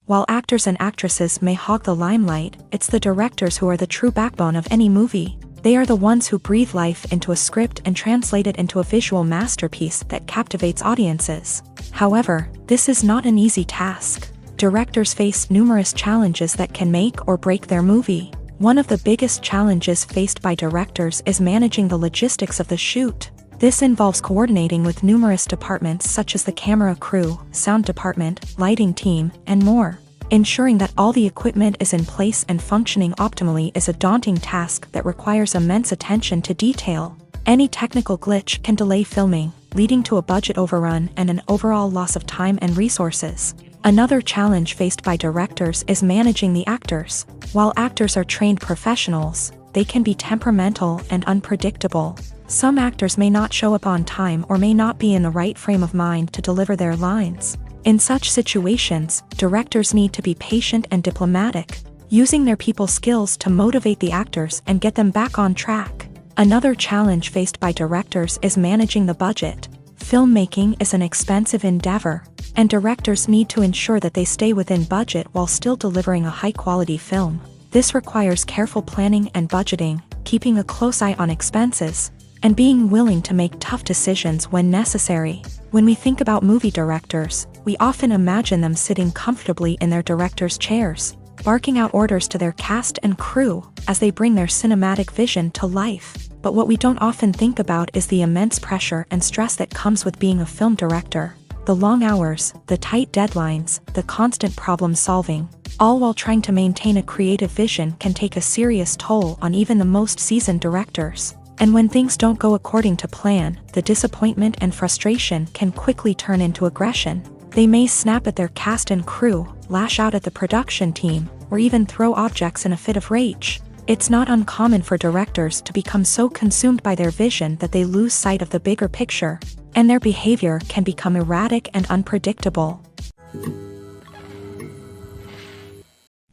S1: While actors and actresses may hog the limelight, it's the directors who are the true backbone of any movie. They are the ones who breathe life into a script and translate it into a visual masterpiece that captivates audiences. However, this is not an easy task. Directors face numerous challenges that can make or break their movie. One of the biggest challenges faced by directors is managing the logistics of the shoot. This involves coordinating with numerous departments such as the camera crew, sound department, lighting team, and more. Ensuring that all the equipment is in place and functioning optimally is a daunting task that requires immense attention to detail. Any technical glitch can delay filming, leading to a budget overrun and an overall loss of time and resources. Another challenge faced by directors is managing the actors. While actors are trained professionals, they can be temperamental and unpredictable. Some actors may not show up on time or may not be in the right frame of mind to deliver their lines. In such situations, directors need to be patient and diplomatic, using their people skills to motivate the actors and get them back on track. Another challenge faced by directors is managing the budget. Filmmaking is an expensive endeavor, and directors need to ensure that they stay within budget while still delivering a high-quality film. This requires careful planning and budgeting, keeping a close eye on expenses, and being willing to make tough decisions when necessary. When we think about movie directors, we often imagine them sitting comfortably in their director's chairs, barking out orders to their cast and crew as they bring their cinematic vision to life. But what we don't often think about is the immense pressure and stress that comes with being a film director. The long hours, the tight deadlines, the constant problem solving, all while trying to maintain a creative vision can take a serious toll on even the most seasoned directors. And when things don't go according to plan, the disappointment and frustration can quickly turn into aggression. They may snap at their cast and crew, lash out at the production team, or even throw objects in a fit of rage. It's not uncommon for directors to become so consumed by their vision that they lose sight of the bigger picture, and their behavior can become erratic and unpredictable.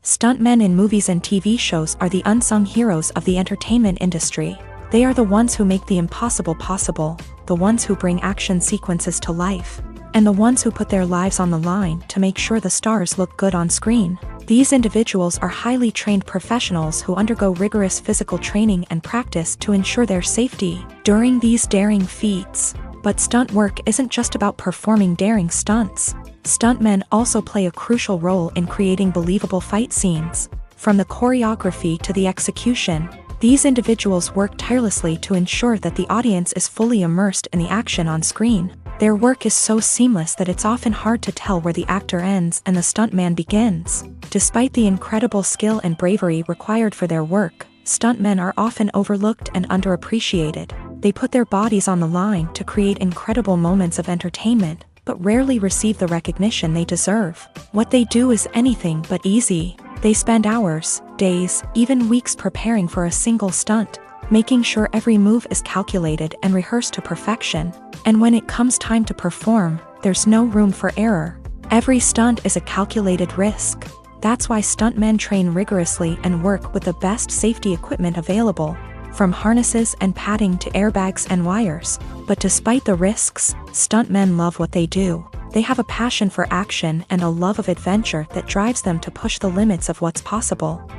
S1: Stuntmen in movies and TV shows are the unsung heroes of the entertainment industry. They are the ones who make the impossible possible, the ones who bring action sequences to life, and the ones who put their lives on the line to make sure the stars look good on screen. These individuals are highly trained professionals who undergo rigorous physical training and practice to ensure their safety during these daring feats. But stunt work isn't just about performing daring stunts. Stuntmen also play a crucial role in creating believable fight scenes. From the choreography to the execution, these individuals work tirelessly to ensure that the audience is fully immersed in the action on screen. Their work is so seamless that it's often hard to tell where the actor ends and the stuntman begins. Despite the incredible skill and bravery required for their work, stuntmen are often overlooked and underappreciated. They put their bodies on the line to create incredible moments of entertainment, but rarely receive the recognition they deserve. What they do is anything but easy. They spend hours, days, even weeks preparing for a single stunt, making sure every move is calculated and rehearsed to perfection. And when it comes time to perform, there's no room for error. Every stunt is a calculated risk. That's why stuntmen train rigorously and work with the best safety equipment available, from harnesses and padding to airbags and wires. But despite the risks, stuntmen love what they do. They have a passion for action and a love of adventure that drives them to push the limits of what's possible.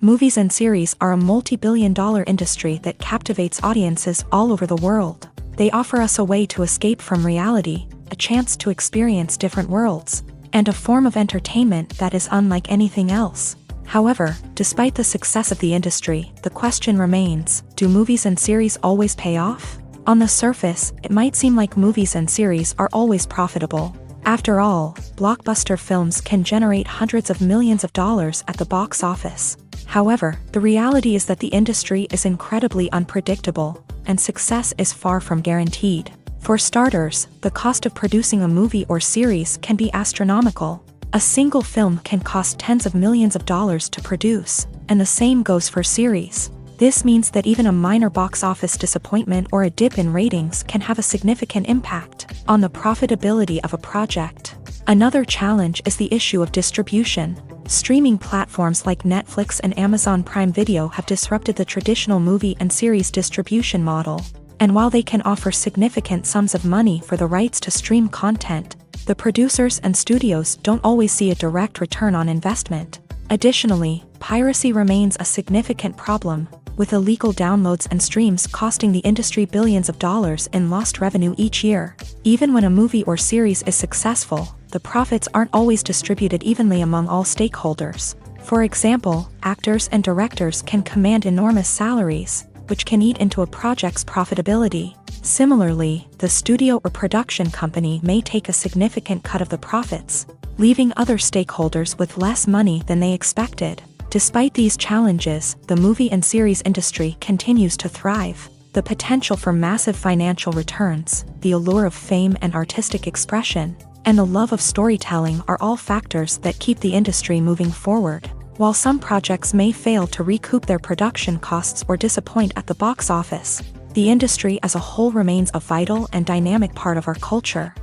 S1: Movies and series are a multi-billion-dollar industry that captivates audiences all over the world. They offer us a way to escape from reality, a chance to experience different worlds, and a form of entertainment that is unlike anything else. However, despite the success of the industry, the question remains, do movies and series always pay off? On the surface, it might seem like movies and series are always profitable. After all, blockbuster films can generate hundreds of millions of dollars at the box office. However, the reality is that the industry is incredibly unpredictable, and success is far from guaranteed. For starters, the cost of producing a movie or series can be astronomical. A single film can cost tens of millions of dollars to produce, and the same goes for series. This means that even a minor box office disappointment or a dip in ratings can have a significant impact on the profitability of a project. Another challenge is the issue of distribution. Streaming platforms like Netflix and Amazon Prime Video have disrupted the traditional movie and series distribution model. And while they can offer significant sums of money for the rights to stream content, the producers and studios don't always see a direct return on investment. Additionally, piracy remains a significant problem, with illegal downloads and streams costing the industry billions of dollars in lost revenue each year. Even when a movie or series is successful, the profits aren't always distributed evenly among all stakeholders. For example, actors and directors can command enormous salaries, which can eat into a project's profitability. Similarly, the studio or production company may take a significant cut of the profits, leaving other stakeholders with less money than they expected. Despite these challenges, the movie and series industry continues to thrive. The potential for massive financial returns, the allure of fame and artistic expression, and the love of storytelling are all factors that keep the industry moving forward. While some projects may fail to recoup their production costs or disappoint at the box office, the industry as a whole remains a vital and dynamic part of our culture.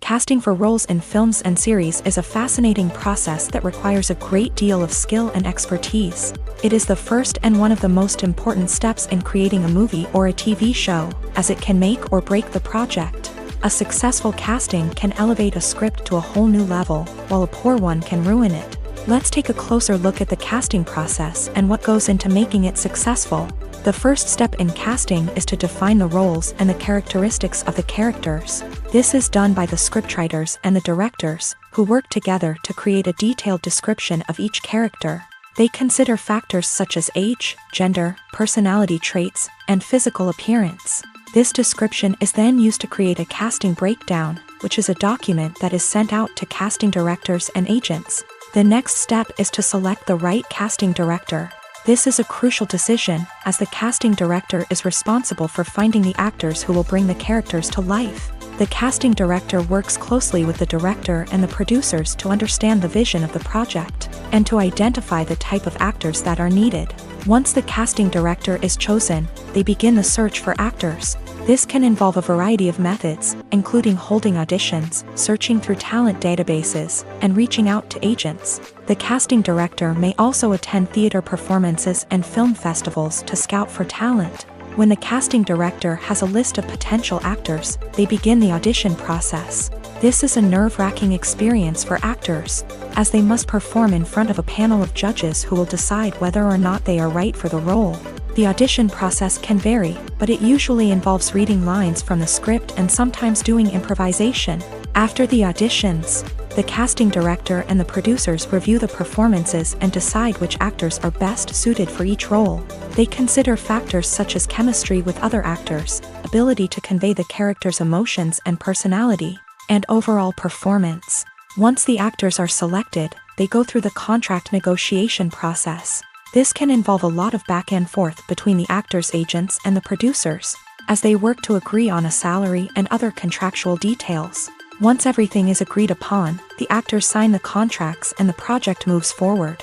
S1: Casting for roles in films and series is a fascinating process that requires a great deal of skill and expertise. It is the first and one of the most important steps in creating a movie or a TV show, as it can make or break the project. A successful casting can elevate a script to a whole new level, while a poor one can ruin it. Let's take a closer look at the casting process and what goes into making it successful. The first step in casting is to define the roles and the characteristics of the characters. This is done by the scriptwriters and the directors, who work together to create a detailed description of each character. They consider factors such as age, gender, personality traits, and physical appearance. This description is then used to create a casting breakdown, which is a document that is sent out to casting directors and agents. The next step is to select the right casting director. This is a crucial decision, as the casting director is responsible for finding the actors who will bring the characters to life. The casting director works closely with the director and the producers to understand the vision of the project, and to identify the type of actors that are needed. Once the casting director is chosen, they begin the search for actors. This can involve a variety of methods, including holding auditions, searching through talent databases, and reaching out to agents. The casting director may also attend theater performances and film festivals to scout for talent. When the casting director has a list of potential actors, they begin the audition process. This is a nerve-wracking experience for actors, as they must perform in front of a panel of judges who will decide whether or not they are right for the role. The audition process can vary, but it usually involves reading lines from the script and sometimes doing improvisation. After the auditions, the casting director and the producers review the performances and decide which actors are best suited for each role. They consider factors such as chemistry with other actors, ability to convey the character's emotions and personality, and overall performance. Once the actors are selected, they go through the contract negotiation process. This can involve a lot of back and forth between the actors' agents and the producers, as they work to agree on a salary and other contractual details. Once everything is agreed upon, the actors sign the contracts and the project moves forward.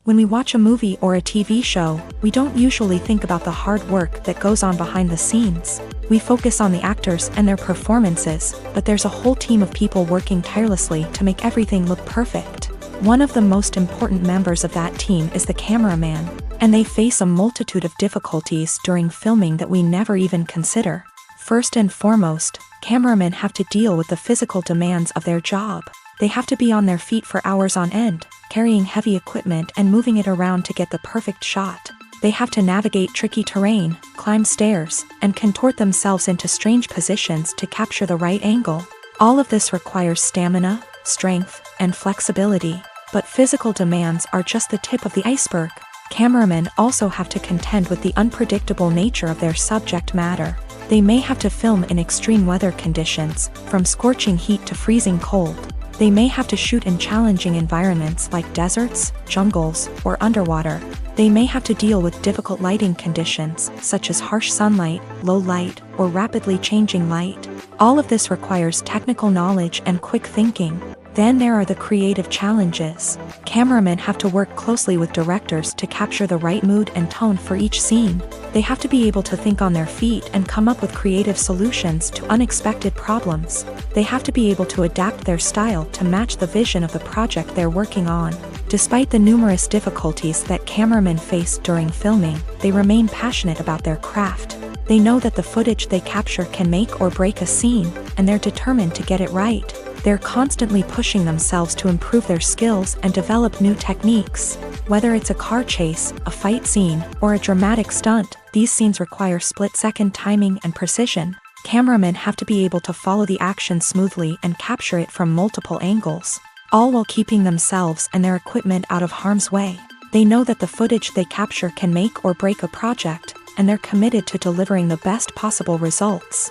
S1: When we watch a movie or a TV show, we don't usually think about the hard work that goes on behind the scenes. We focus on the actors and their performances, but there's a whole team of people working tirelessly to make everything look perfect. One of the most important members of that team is the cameraman, and they face a multitude of difficulties during filming that we never even consider. First and foremost, cameramen have to deal with the physical demands of their job. They have to be on their feet for hours on end, carrying heavy equipment and moving it around to get the perfect shot. They have to navigate tricky terrain, climb stairs, and contort themselves into strange positions to capture the right angle. All of this requires stamina, strength, and flexibility. But physical demands are just the tip of the iceberg. Cameramen also have to contend with the unpredictable nature of their subject matter. They may have to film in extreme weather conditions, from scorching heat to freezing cold. They may have to shoot in challenging environments like deserts, jungles, or underwater. They may have to deal with difficult lighting conditions, such as harsh sunlight, low light, or rapidly changing light. All of this requires technical knowledge and quick thinking. Then there are the creative challenges. Cameramen have to work closely with directors to capture the right mood and tone for each scene. They have to be able to think on their feet and come up with creative solutions to unexpected problems. They have to be able to adapt their style to match the vision of the project they're working on. Despite the numerous difficulties that cameramen face during filming, they remain passionate about their craft. They know that the footage they capture can make or break a scene, and they're determined to get it right. They're constantly pushing themselves to improve their skills and develop new techniques. Whether it's a car chase, a fight scene, or a dramatic stunt, these scenes require split-second timing and precision. Cameramen have to be able to follow the action smoothly and capture it from multiple angles, all while keeping themselves and their equipment out of harm's way. They know that the footage they capture can make or break a project, and they're committed to delivering the best possible results.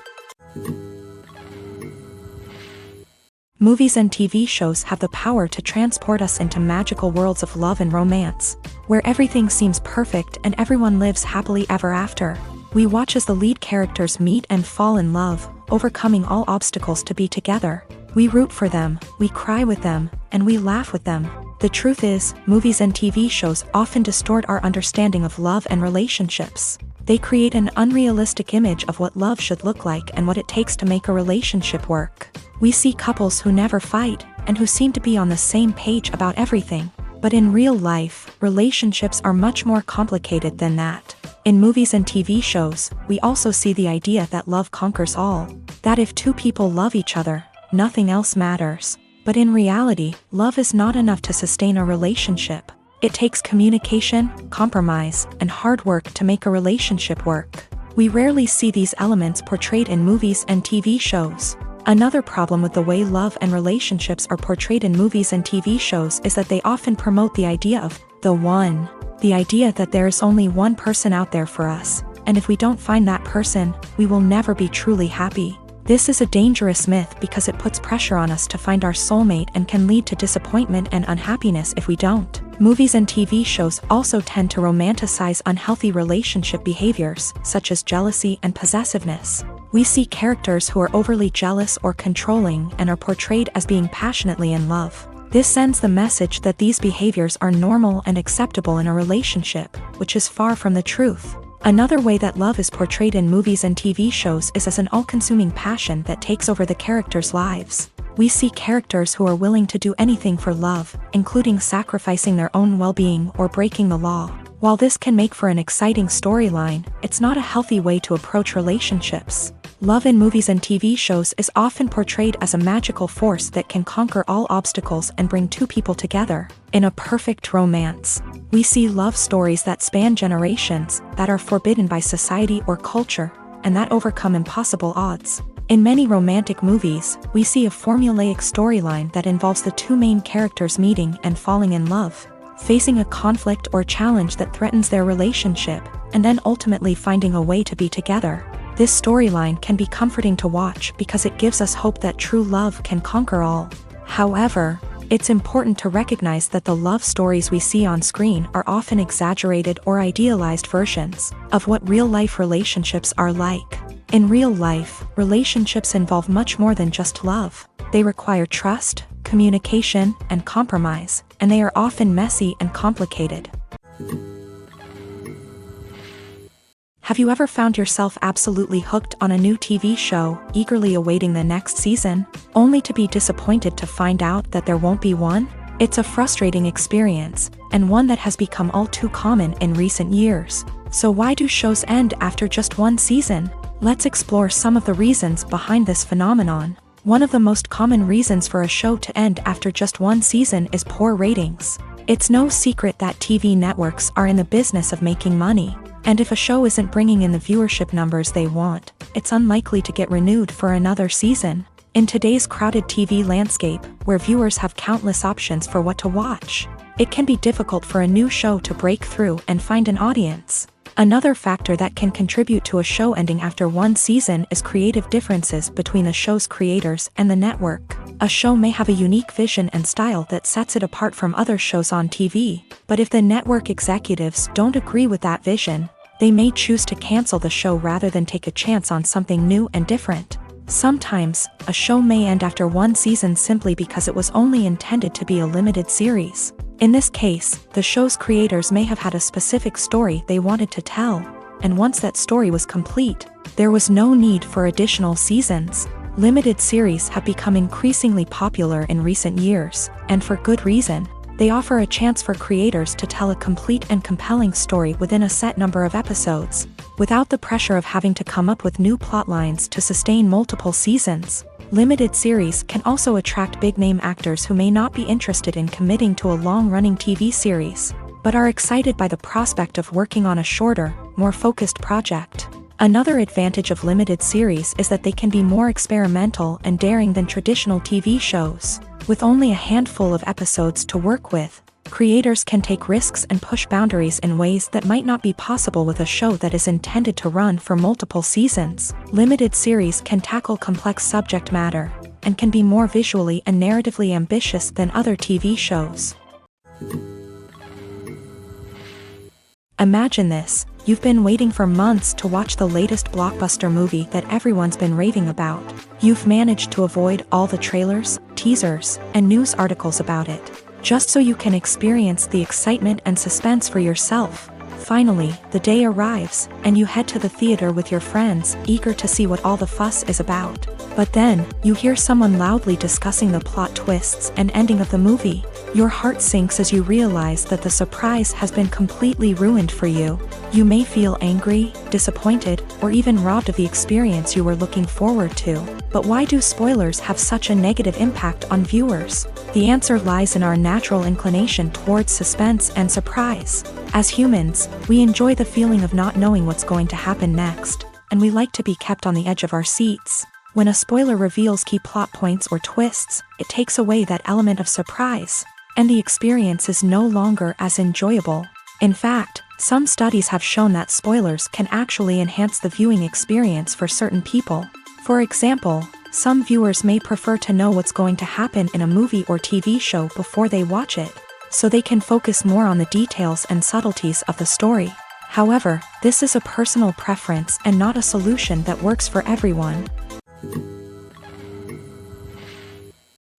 S1: Movies and TV shows have the power to transport us into magical worlds of love and romance, where everything seems perfect and everyone lives happily ever after. We watch as the lead characters meet and fall in love, overcoming all obstacles to be together. We root for them, we cry with them, and we laugh with them. The truth is, movies and TV shows often distort our understanding of love and relationships. They create an unrealistic image of what love should look like and what it takes to make a relationship work. We see couples who never fight, and who seem to be on the same page about everything. But in real life, relationships are much more complicated than that. In movies and TV shows, we also see the idea that love conquers all. That if two people love each other, nothing else matters. But in reality, love is not enough to sustain a relationship. It takes communication, compromise, and hard work to make a relationship work. We rarely see these elements portrayed in movies and TV shows. Another problem with the way love and relationships are portrayed in movies and TV shows is that they often promote the idea of the one. The idea that there is only one person out there for us, and if we don't find that person, we will never be truly happy. This is a dangerous myth because it puts pressure on us to find our soulmate and can lead to disappointment and unhappiness if we don't. Movies and TV shows also tend to romanticize unhealthy relationship behaviors, such as jealousy and possessiveness. We see characters who are overly jealous or controlling and are portrayed as being passionately in love. This sends the message that these behaviors are normal and acceptable in a relationship, which is far from the truth. Another way that love is portrayed in movies and TV shows is as an all-consuming passion that takes over the characters' lives. We see characters who are willing to do anything for love, including sacrificing their own well-being or breaking the law. While this can make for an exciting storyline, it's not a healthy way to approach relationships. Love in movies and TV shows is often portrayed as a magical force that can conquer all obstacles and bring two people together in a perfect romance. We see love stories that span generations, that are forbidden by society or culture, and that overcome impossible odds. In many romantic movies, we see a formulaic storyline that involves the two main characters meeting and falling in love, facing a conflict or challenge that threatens their relationship, and then ultimately finding a way to be together. This storyline can be comforting to watch because it gives us hope that true love can conquer all. However, it's important to recognize that the love stories we see on screen are often exaggerated or idealized versions of what real-life relationships are like. In real life, relationships involve much more than just love. They require trust, communication, and compromise, and they are often messy and complicated. Have you ever found yourself absolutely hooked on a new TV show, eagerly awaiting the next season, only to be disappointed to find out that there won't be one? It's a frustrating experience, and one that has become all too common in recent years. So why do shows end after just one season? Let's explore some of the reasons behind this phenomenon. One of the most common reasons for a show to end after just one season is poor ratings. It's no secret that TV networks are in the business of making money. And if a show isn't bringing in the viewership numbers they want, it's unlikely to get renewed for another season. In today's crowded TV landscape, where viewers have countless options for what to watch, it can be difficult for a new show to break through and find an audience. Another factor that can contribute to a show ending after one season is creative differences between the show's creators and the network. A show may have a unique vision and style that sets it apart from other shows on TV, but if the network executives don't agree with that vision, they may choose to cancel the show rather than take a chance on something new and different. Sometimes, a show may end after one season simply because it was only intended to be a limited series. In this case, the show's creators may have had a specific story they wanted to tell, and once that story was complete, there was no need for additional seasons. Limited series have become increasingly popular in recent years, and for good reason. They offer a chance for creators to tell a complete and compelling story within a set number of episodes, without the pressure of having to come up with new plotlines to sustain multiple seasons. Limited series can also attract big-name actors who may not be interested in committing to a long-running TV series, but are excited by the prospect of working on a shorter, more focused project. Another advantage of limited series is that they can be more experimental and daring than traditional TV shows. With only a handful of episodes to work with, creators can take risks and push boundaries in ways that might not be possible with a show that is intended to run for multiple seasons. Limited series can tackle complex subject matter, and can be more visually and narratively ambitious than other TV shows. Imagine this. You've been waiting for months to watch the latest blockbuster movie that everyone's been raving about. You've managed to avoid all the trailers, teasers, and news articles about it, just so you can experience the excitement and suspense for yourself. Finally, the day arrives, and you head to the theater with your friends, eager to see what all the fuss is about. But then, you hear someone loudly discussing the plot twists and ending of the movie. Your heart sinks as you realize that the surprise has been completely ruined for you. You may feel angry, disappointed, or even robbed of the experience you were looking forward to. But why do spoilers have such a negative impact on viewers? The answer lies in our natural inclination towards suspense and surprise. As humans, we enjoy the feeling of not knowing what's going to happen next, and we like to be kept on the edge of our seats. When a spoiler reveals key plot points or twists, it takes away that element of surprise, and the experience is no longer as enjoyable. In fact, some studies have shown that spoilers can actually enhance the viewing experience for certain people. For example, some viewers may prefer to know what's going to happen in a movie or TV show before they watch it, so they can focus more on the details and subtleties of the story. However, this is a personal preference and not a solution that works for everyone.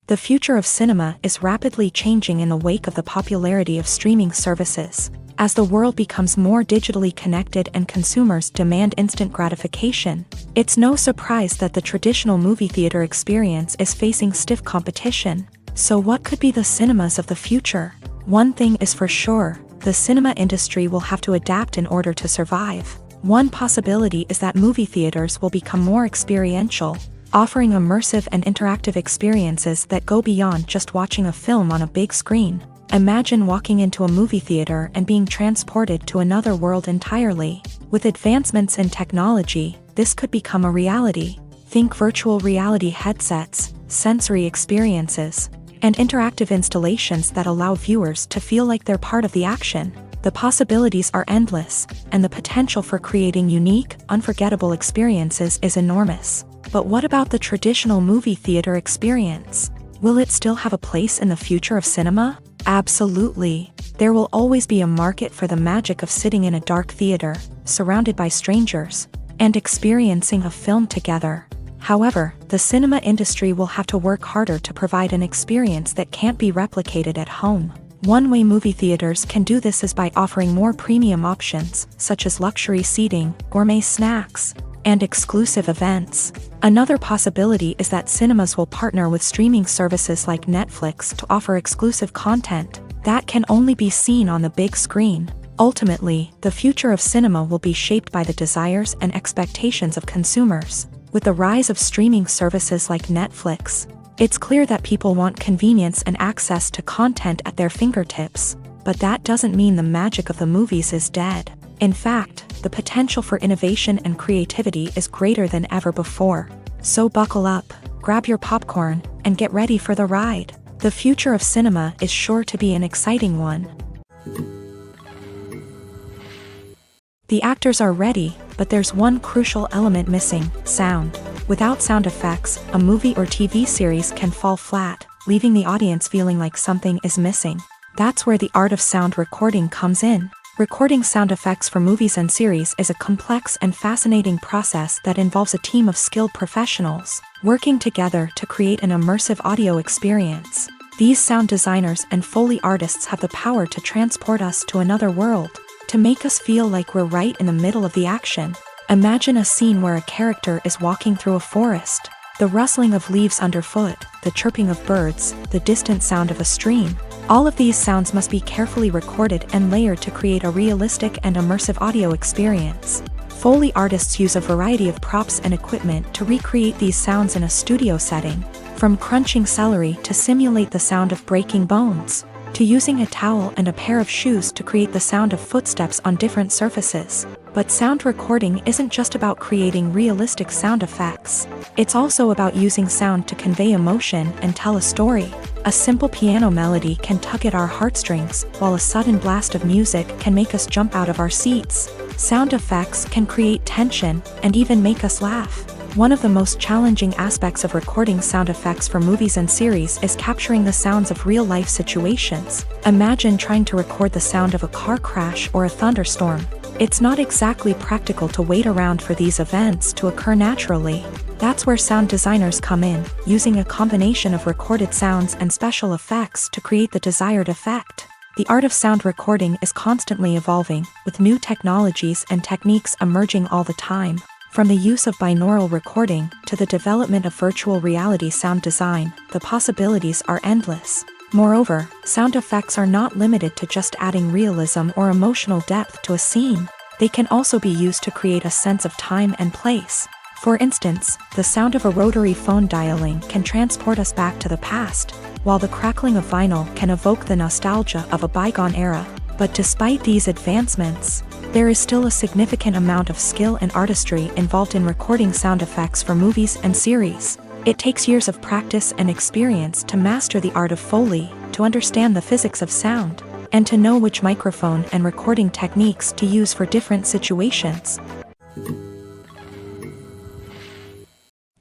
S1: The future of cinema is rapidly changing in the wake of the popularity of streaming services. As the world becomes more digitally connected and consumers demand instant gratification, it's no surprise that the traditional movie theater experience is facing stiff competition. So what could be the cinemas of the future? One thing is for sure, the cinema industry will have to adapt in order to survive. One possibility is that movie theaters will become more experiential, offering immersive and interactive experiences that go beyond just watching a film on a big screen. Imagine walking into a movie theater and being transported to another world entirely. With advancements in technology, this could become a reality. Think virtual reality headsets, sensory experiences, and interactive installations that allow viewers to feel like they're part of the action. The possibilities are endless, and the potential for creating unique, unforgettable experiences is enormous. But what about the traditional movie theater experience? Will it still have a place in the future of cinema? Absolutely. There will always be a market for the magic of sitting in a dark theater, surrounded by strangers, and experiencing a film together. However, the cinema industry will have to work harder to provide an experience that can't be replicated at home. One way movie theaters can do this is by offering more premium options, such as luxury seating, gourmet snacks, and exclusive events. Another possibility is that cinemas will partner with streaming services like Netflix to offer exclusive content that can only be seen on the big screen. Ultimately, the future of cinema will be shaped by the desires and expectations of consumers. With the rise of streaming services like Netflix, it's clear that people want convenience and access to content at their fingertips. But that doesn't mean the magic of the movies is dead. In fact, the potential for innovation and creativity is greater than ever before. So buckle up, grab your popcorn, and get ready for the ride. The future of cinema is sure to be an exciting one. The actors are ready, but there's one crucial element missing: sound. Without sound effects, a movie or TV series can fall flat, leaving the audience feeling like something is missing. That's where the art of sound recording comes in. Recording sound effects for movies and series is a complex and fascinating process that involves a team of skilled professionals working together to create an immersive audio experience. These sound designers and Foley artists have the power to transport us to another world, to make us feel like we're right in the middle of the action. Imagine a scene where a character is walking through a forest. The rustling of leaves underfoot, the chirping of birds, the distant sound of a stream. All of these sounds must be carefully recorded and layered to create a realistic and immersive audio experience. Foley artists use a variety of props and equipment to recreate these sounds in a studio setting, from crunching celery to simulate the sound of breaking bones, to using a towel and a pair of shoes to create the sound of footsteps on different surfaces. But sound recording isn't just about creating realistic sound effects. It's also about using sound to convey emotion and tell a story. A simple piano melody can tug at our heartstrings, while a sudden blast of music can make us jump out of our seats. Sound effects can create tension and even make us laugh. One of the most challenging aspects of recording sound effects for movies and series is capturing the sounds of real-life situations. Imagine trying to record the sound of a car crash or a thunderstorm. It's not exactly practical to wait around for these events to occur naturally. That's where sound designers come in, using a combination of recorded sounds and special effects to create the desired effect. The art of sound recording is constantly evolving, with new technologies and techniques emerging all the time. From the use of binaural recording to the development of virtual reality sound design, the possibilities are endless. Moreover, sound effects are not limited to just adding realism or emotional depth to a scene. They can also be used to create a sense of time and place. For instance, the sound of a rotary phone dialing can transport us back to the past, while the crackling of vinyl can evoke the nostalgia of a bygone era. But despite these advancements, there is still a significant amount of skill and artistry involved in recording sound effects for movies and series. It takes years of practice and experience to master the art of Foley, to understand the physics of sound, and to know which microphone and recording techniques to use for different situations.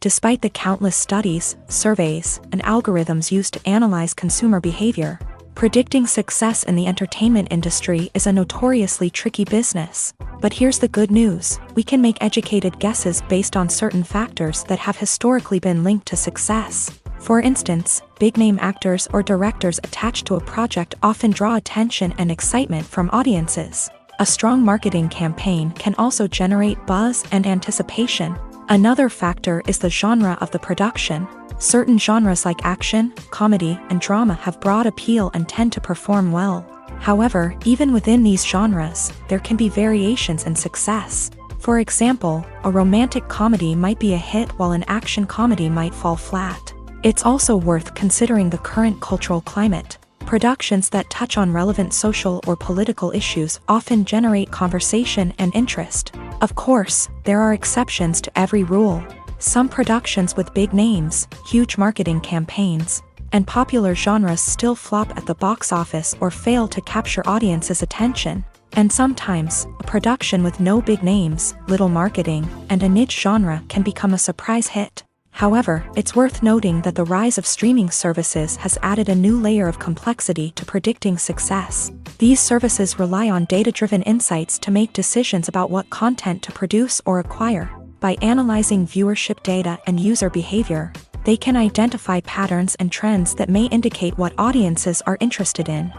S1: Despite the countless studies, surveys, and algorithms used to analyze consumer behavior, predicting success in the entertainment industry is a notoriously tricky business. But here's the good news: we can make educated guesses based on certain factors that have historically been linked to success. For instance, big-name actors or directors attached to a project often draw attention and excitement from audiences. A strong marketing campaign can also generate buzz and anticipation. Another factor is the genre of the production. Certain genres like action, comedy, and drama have broad appeal and tend to perform well. However, even within these genres, there can be variations in success. For example, a romantic comedy might be a hit while an action comedy might fall flat. It's also worth considering the current cultural climate. Productions that touch on relevant social or political issues often generate conversation and interest. Of course, there are exceptions to every rule. Some productions with big names, huge marketing campaigns, and popular genres still flop at the box office or fail to capture audiences' attention. And sometimes, a production with no big names, little marketing, and a niche genre can become a surprise hit. However, it's worth noting that the rise of streaming services has added a new layer of complexity to predicting success. These services rely on data-driven insights to make decisions about what content to produce or acquire. By analyzing viewership data and user behavior, they can identify patterns and trends that may indicate what audiences are interested in.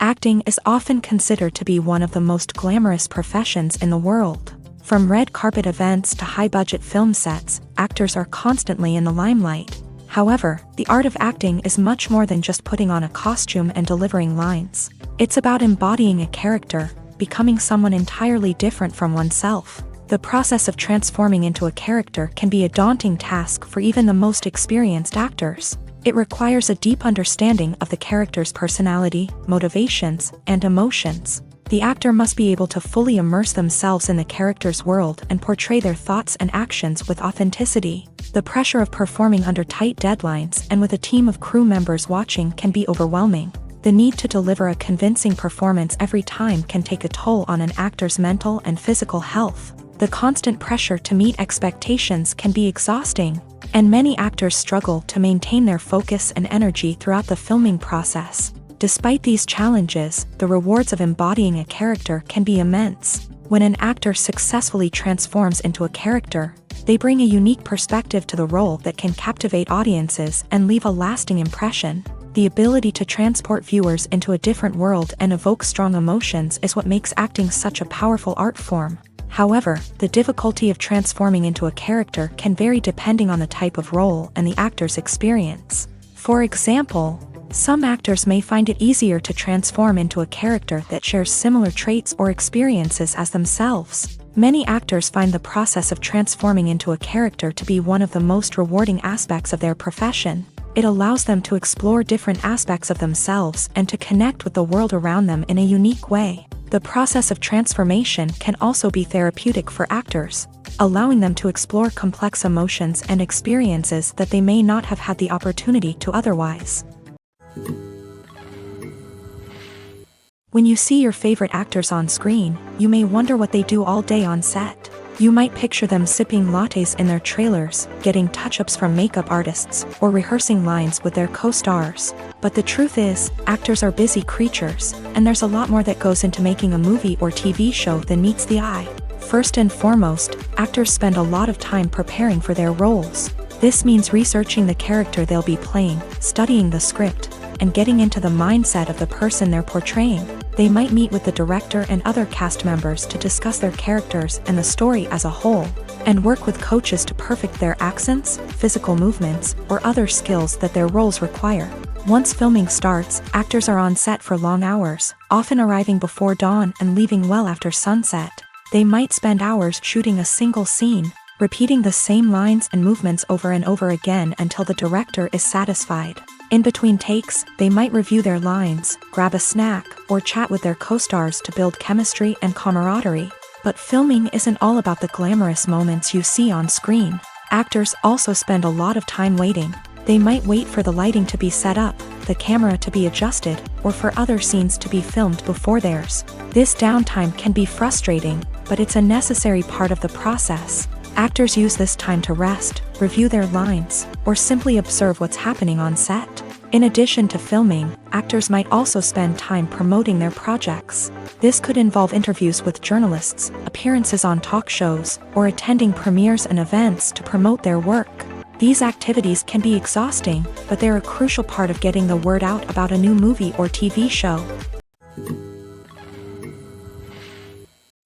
S1: Acting is often considered to be one of the most glamorous professions in the world. From red carpet events to high-budget film sets, actors are constantly in the limelight. However, the art of acting is much more than just putting on a costume and delivering lines. It's about embodying a character, becoming someone entirely different from oneself. The process of transforming into a character can be a daunting task for even the most experienced actors. It requires a deep understanding of the character's personality, motivations, and emotions. The actor must be able to fully immerse themselves in the character's world and portray their thoughts and actions with authenticity. The pressure of performing under tight deadlines and with a team of crew members watching can be overwhelming. The need to deliver a convincing performance every time can take a toll on an actor's mental and physical health. The constant pressure to meet expectations can be exhausting, and many actors struggle to maintain their focus and energy throughout the filming process. Despite these challenges, the rewards of embodying a character can be immense. When an actor successfully transforms into a character, they bring a unique perspective to the role that can captivate audiences and leave a lasting impression. The ability to transport viewers into a different world and evoke strong emotions is what makes acting such a powerful art form. However, the difficulty of transforming into a character can vary depending on the type of role and the actor's experience. For example, some actors may find it easier to transform into a character that shares similar traits or experiences as themselves. Many actors find the process of transforming into a character to be one of the most rewarding aspects of their profession. It allows them to explore different aspects of themselves and to connect with the world around them in a unique way. The process of transformation can also be therapeutic for actors, allowing them to explore complex emotions and experiences that they may not have had the opportunity to otherwise. When you see your favorite actors on screen, you may wonder what they do all day on set. You might picture them sipping lattes in their trailers, getting touch-ups from makeup artists, or rehearsing lines with their co-stars. But the truth is, actors are busy creatures, and there's a lot more that goes into making a movie or TV show than meets the eye. First and foremost, actors spend a lot of time preparing for their roles. This means researching the character they'll be playing, studying the script, and getting into the mindset of the person they're portraying. They might meet with the director and other cast members to discuss their characters and the story as a whole, and work with coaches to perfect their accents, physical movements, or other skills that their roles require. Once filming starts, actors are on set for long hours, often arriving before dawn and leaving well after sunset. They might spend hours shooting a single scene, repeating the same lines and movements over and over again until the director is satisfied. In between takes, they might review their lines, grab a snack, or chat with their co-stars to build chemistry and camaraderie. But filming isn't all about the glamorous moments you see on screen. Actors also spend a lot of time waiting. They might wait for the lighting to be set up, the camera to be adjusted, or for other scenes to be filmed before theirs. This downtime can be frustrating, but it's a necessary part of the process. Actors use this time to rest, review their lines, or simply observe what's happening on set. In addition to filming, actors might also spend time promoting their projects. This could involve interviews with journalists, appearances on talk shows, or attending premieres and events to promote their work. These activities can be exhausting, but they're a crucial part of getting the word out about a new movie or TV show.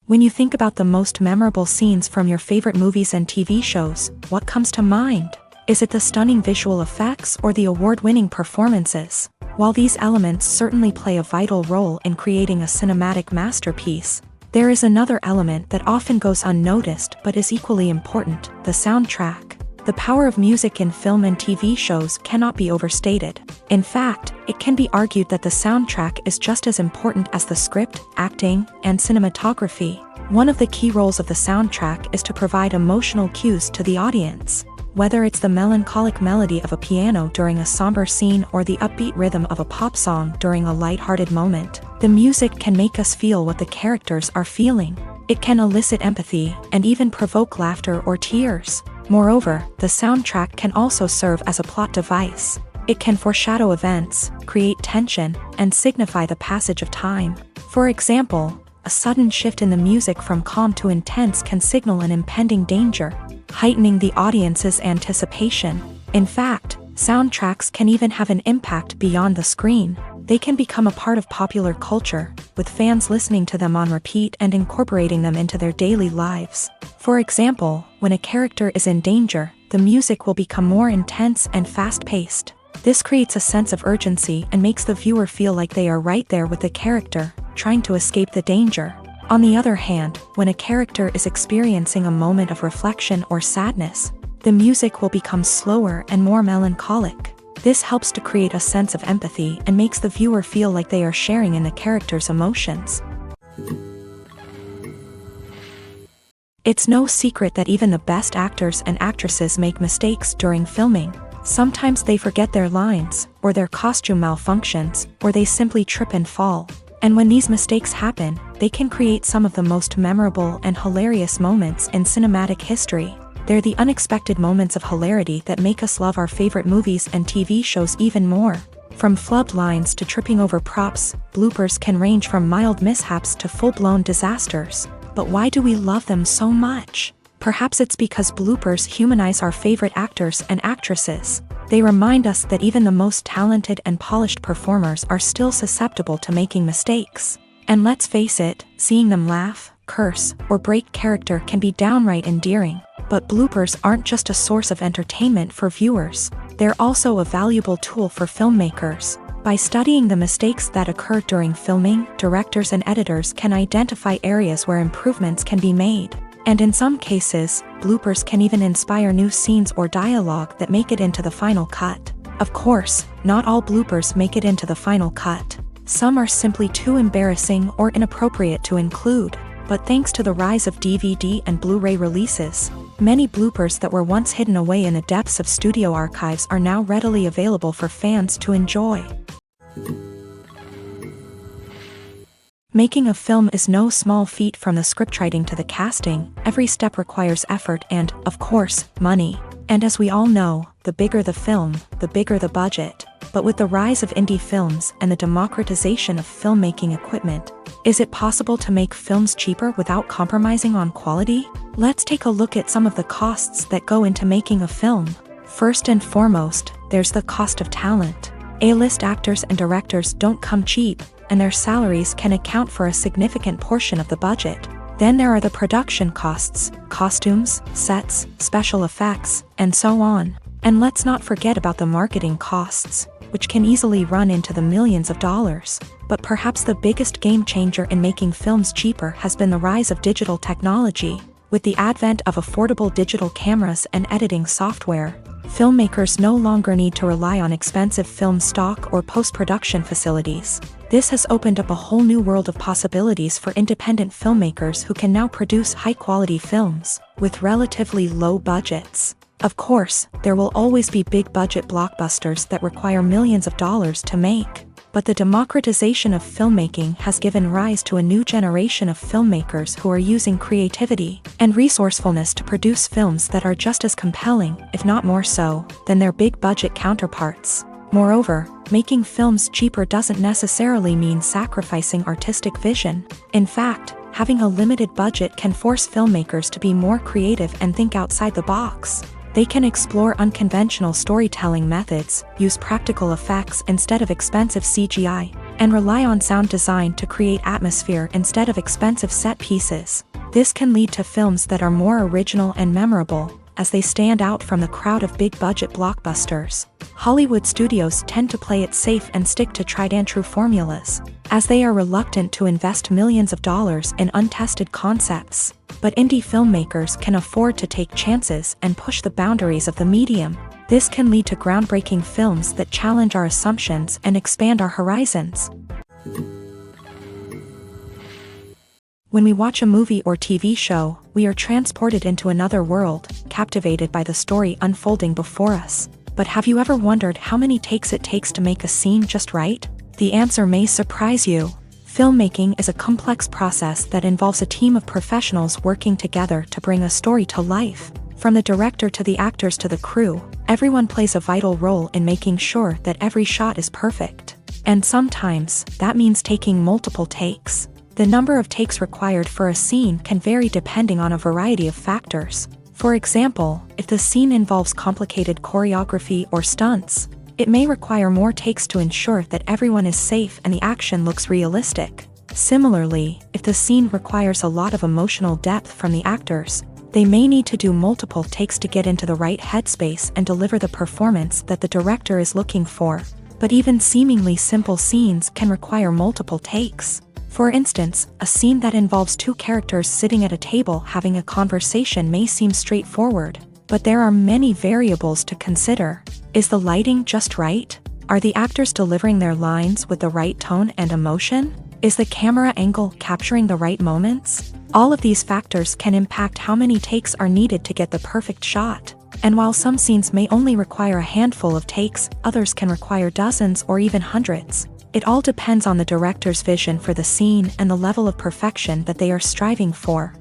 S1: When you think about the most memorable scenes from your favorite movies and TV shows, what comes to mind? Is it the stunning visual effects or the award-winning performances? While these elements certainly play a vital role in creating a cinematic masterpiece, there is another element that often goes unnoticed but is equally important: the soundtrack. The power of music in film and TV shows cannot be overstated. In fact, it can be argued that the soundtrack is just as important as the script, acting, and cinematography. One of the key roles of the soundtrack is to provide emotional cues to the audience. Whether it's the melancholic melody of a piano during a somber scene or the upbeat rhythm of a pop song during a light-hearted moment, the music can make us feel what the characters are feeling. It can elicit empathy and even provoke laughter or tears. Moreover, the soundtrack can also serve as a plot device. It can foreshadow events, create tension, and signify the passage of time. For example, a sudden shift in the music from calm to intense can signal an impending danger, heightening the audience's anticipation. In fact, soundtracks can even have an impact beyond the screen. They can become a part of popular culture, with fans listening to them on repeat and incorporating them into their daily lives. For example, when a character is in danger, the music will become more intense and fast-paced. This creates a sense of urgency and makes the viewer feel like they are right there with the character, trying to escape the danger. On the other hand, when a character is experiencing a moment of reflection or sadness, the music will become slower and more melancholic. This helps to create a sense of empathy and makes the viewer feel like they are sharing in the character's emotions. It's no secret that even the best actors and actresses make mistakes during filming. Sometimes they forget their lines, or their costume malfunctions, or they simply trip and fall. And when these mistakes happen, they can create some of the most memorable and hilarious moments in cinematic history. They're the unexpected moments of hilarity that make us love our favorite movies and TV shows even more. From flubbed lines to tripping over props, bloopers can range from mild mishaps to full-blown disasters. But why do we love them so much? Perhaps it's because bloopers humanize our favorite actors and actresses. They remind us that even the most talented and polished performers are still susceptible to making mistakes. And let's face it, seeing them laugh, curse, or break character can be downright endearing. But bloopers aren't just a source of entertainment for viewers. They're also a valuable tool for filmmakers. By studying the mistakes that occur during filming, directors and editors can identify areas where improvements can be made. And in some cases, bloopers can even inspire new scenes or dialogue that make it into the final cut. Of course, not all bloopers make it into the final cut. Some are simply too embarrassing or inappropriate to include. But thanks to the rise of DVD and Blu-ray releases, many bloopers that were once hidden away in the depths of studio archives are now readily available for fans to enjoy. Making a film is no small feat. From the scriptwriting to the casting, every step requires effort and, of course, money. And as we all know, the bigger the film, the bigger the budget. But with the rise of indie films and the democratization of filmmaking equipment, is it possible to make films cheaper without compromising on quality? Let's take a look at some of the costs that go into making a film. First and foremost, there's the cost of talent. A-list actors and directors don't come cheap, and their salaries can account for a significant portion of the budget. Then there are the production costs, costumes, sets, special effects, and so on. And let's not forget about the marketing costs, which can easily run into the millions of dollars. But perhaps the biggest game changer in making films cheaper has been the rise of digital technology. With the advent of affordable digital cameras and editing software, filmmakers no longer need to rely on expensive film stock or post-production facilities. This has opened up a whole new world of possibilities for independent filmmakers who can now produce high-quality films with relatively low budgets. Of course, there will always be big-budget blockbusters that require millions of dollars to make. But the democratization of filmmaking has given rise to a new generation of filmmakers who are using creativity and resourcefulness to produce films that are just as compelling, if not more so, than their big-budget counterparts. Moreover, making films cheaper doesn't necessarily mean sacrificing artistic vision. In fact, having a limited budget can force filmmakers to be more creative and think outside the box. They can explore unconventional storytelling methods, use practical effects instead of expensive CGI, and rely on sound design to create atmosphere instead of expensive set pieces. This can lead to films that are more original and memorable, as they stand out from the crowd of big-budget blockbusters. Hollywood studios tend to play it safe and stick to tried-and-true formulas, as they are reluctant to invest millions of dollars in untested concepts. But indie filmmakers can afford to take chances and push the boundaries of the medium. This can lead to groundbreaking films that challenge our assumptions and expand our horizons. When we watch a movie or TV show, we are transported into another world, captivated by the story unfolding before us. But have you ever wondered how many takes it takes to make a scene just right? The answer may surprise you. Filmmaking is a complex process that involves a team of professionals working together to bring a story to life. From the director to the actors to the crew, everyone plays a vital role in making sure that every shot is perfect. And sometimes, that means taking multiple takes. The number of takes required for a scene can vary depending on a variety of factors. For example, if the scene involves complicated choreography or stunts, it may require more takes to ensure that everyone is safe and the action looks realistic. Similarly, if the scene requires a lot of emotional depth from the actors, they may need to do multiple takes to get into the right headspace and deliver the performance that the director is looking for. But even seemingly simple scenes can require multiple takes. For instance, a scene that involves two characters sitting at a table having a conversation may seem straightforward, but there are many variables to consider. Is the lighting just right? Are the actors delivering their lines with the right tone and emotion? Is the camera angle capturing the right moments? All of these factors can impact how many takes are needed to get the perfect shot. And while some scenes may only require a handful of takes, others can require dozens or even hundreds. It all depends on the director's vision for the scene and the level of perfection that they are striving for.